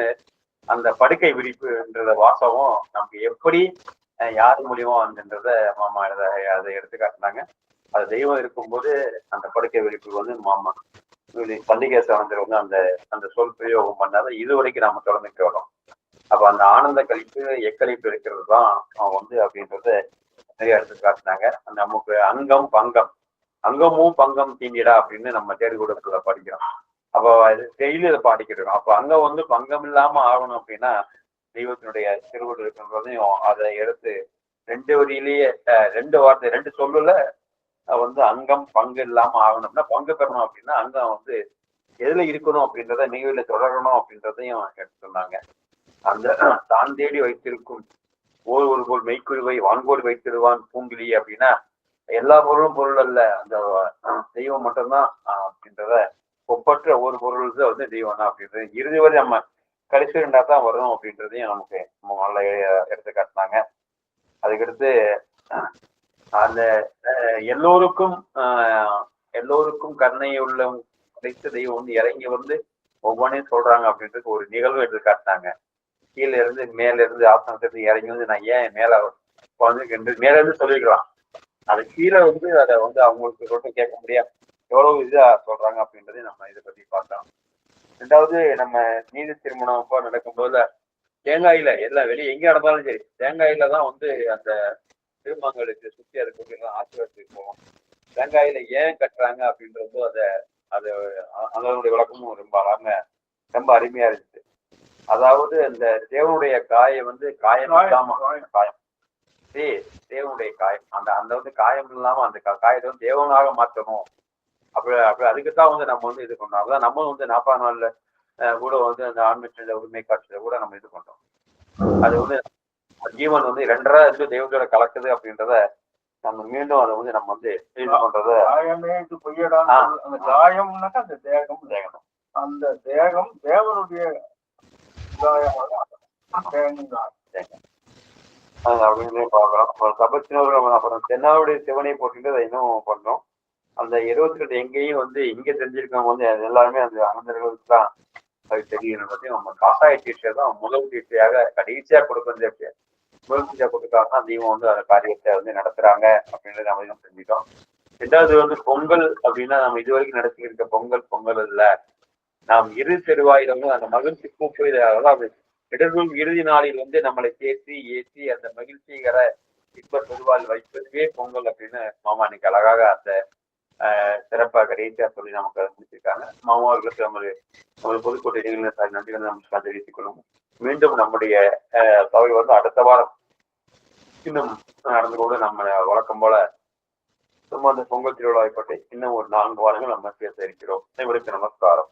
அந்த படுக்கை விரிப்புன்றத வாசகம் நமக்கு எப்படி யார் மூலியமா வந்துன்றத மாமா அதை எடுத்து காட்டினாங்க. அது தெய்வம் இருக்கும்போது அந்த படுக்கை விரிப்பு வந்து மாமா சண்டிகேஸ்வரர் வந்து அந்த அந்த சொல் பிரயோகம் பண்ணாத இது வரைக்கும் நாம தொடர்ந்துட்டு வரோம். அப்ப அந்த ஆனந்த கழிப்பு எக்களிப்பு இருக்கிறது தான் வந்து அப்படின்றத நிறைய எடுத்து காட்டினாங்க. நமக்கு அங்கம் பங்கம், அங்கமும் பங்கம் தீண்டிடா அப்படின்னு நம்ம தேர்வுக்கூடத்துல படிக்கிறோம். அப்போ டெய்லி அதை பாடிக்கிட்டு இருக்கோம். அப்போ அங்கம் வந்து பங்கம் இல்லாம ஆகணும் அப்படின்னா தெய்வத்தினுடைய திருவுருள் இருக்குன்றதையும் அதை எடுத்து 2 வரியிலேயே 2 வார்த்தை 2 சொல்லுல வந்து அங்கம் பங்கு இல்லாம ஆகணும்னா பங்கு பெறணும் அப்படின்னா அங்கம் வந்து எதுல இருக்கணும் அப்படின்றத நிகழ்வுல தொடரணும் அப்படின்றதையும் எடுத்து சொன்னாங்க. அந்த தான் தேடி வைத்திருக்கும் ஒரு போல் மெய்க்குருவை வான்கோடி வைத்திருவான் பூங்கிலி அப்படின்னா எல்லா பொருளும் பொருள் அல்ல, அந்த தெய்வம் மட்டும்தான் அப்படின்றத ஒப்பற்ற ஒரு பொருள் வந்து தெய்வம் தான் அப்படின்றது இறுதி வரை நம்ம கடைசி 2 தான் வரும் அப்படின்றதையும் நமக்கு நல்லா எடுத்து காட்டினாங்க. அதுக்கடுத்து அந்த எல்லோருக்கும் கருணை உள்ள கிடைத்த தெய்வம் வந்து இறங்கி வந்து ஒவ்வொன்றையும் சொல்றாங்க அப்படின்றது ஒரு நிகழ்வு எடுத்து காட்டினாங்க. கீழே இருந்து மேல இருந்து ஆசனத்திலிருந்து இறங்கி வந்து நான் ஏன் மேல மேல இருந்து சொல்லிக்கலாம், அது கீழே வந்து அதை வந்து அவங்களுக்கு சொல்லிட்டு கேட்க முடியாது எவ்வளவு இதா சொல்றாங்க அப்படின்றதையும் நம்ம இதை பத்தி பார்த்தோம். 2வது நம்ம நீதி திருமணம் அப்போ நடக்கும்போது தேங்காயில எல்லாம் வெளியே எங்க நடந்தாலும் சரி தேங்காயில தான் வந்து அந்த திருமணங்களுக்கு சுத்தி அதுக்கு ஆசீர்வாதத்துக்கு போவோம். தேங்காயில ஏன் கட்டுறாங்க அப்படின்றது அதனுடைய விளக்கமும் ரொம்ப அருமையா இருந்துச்சு. அதாவது அந்த தேவனுடைய காயம் வந்து காயம் தேவனுடைய காயம் அந்த வந்து காயம் இல்லாம அந்த காயத்தை வந்து தேவனாக மாற்றணும். அப்படி அதுக்குத்தான் வந்து நம்ம வந்து இது பண்ணோம். அதான் நம்ம வந்து 40 நாள்ல கூட வந்து அந்த ஆன்மீக உரிமை காட்சியில கூட நம்ம இது பண்றோம். அது வந்து ஜீவன் வந்து 2 இருந்து தெய்வத்தோட கலக்குது அப்படின்றத நம்ம மீண்டும் அதை வந்து நம்ம வந்து இது பண்றது காயமே இது பொய்யடா. அந்த காயம்னாக்கா அந்த தேகம் அந்த தேகம் தேவனுடைய அப்படின்னு பாக்குறோம். தபத்தினோர் அப்புறம் தென்னாவுடைய சிவனை போட்டுட்டு அதை இன்னும் பண்றோம். அந்த 22 எங்கேயும் வந்து இங்க தெரிஞ்சிருக்கவங்க வந்து எல்லாருமே அந்த அனந்தர்களுக்கு தான் அது தெரியணும் பத்தி நம்ம காசாய தீட்சை தான் முதல் தீட்சையாக கடைசியா கொடுக்கறது. முதல் தீட்சை கொடுக்காம தெய்வம் வந்து அந்த காரியத்தை வந்து நடத்துறாங்க அப்படின்றத நம்ம தெரிஞ்சுட்டோம். 2வது வந்து பொங்கல் அப்படின்னா நம்ம இதுவரைக்கும் நடத்தி இருக்க பொங்கல் இல்ல, நாம் இறுதி தெருவாயில வந்து அந்த மகிழ்ச்சி கூப்பு அதாவது இடர்கள் இறுதி நாளில் வந்து நம்மளை ஏற்றி அந்த மகிழ்ச்சிகர இப்ப பெருவாள் வைப்பதுவே பொங்கல் அப்படின்னு மாமா இன்னைக்கு அழகாக அந்த சிறப்பாக கடைசியா சொல்லி நமக்கு அதை முடிச்சிருக்காங்க. மாமாவர்களுக்கு நமது பொதுக்கோட்டை நிகழ்ச்சி நன்றிகளை நம்ம தெரிவித்துக் கொள்ளும். மீண்டும் நம்முடைய சபை வந்து அடுத்த வாரம் இன்னும் நடந்து கூட நம்ம வழக்கம் போல சும்மா அந்த பொங்கல் திருவிழாவை பற்றி இன்னும் ஒரு 4 வாரங்கள் நம்ம பேச இருக்கிறோம். அனைவருக்கு நமஸ்காரம்.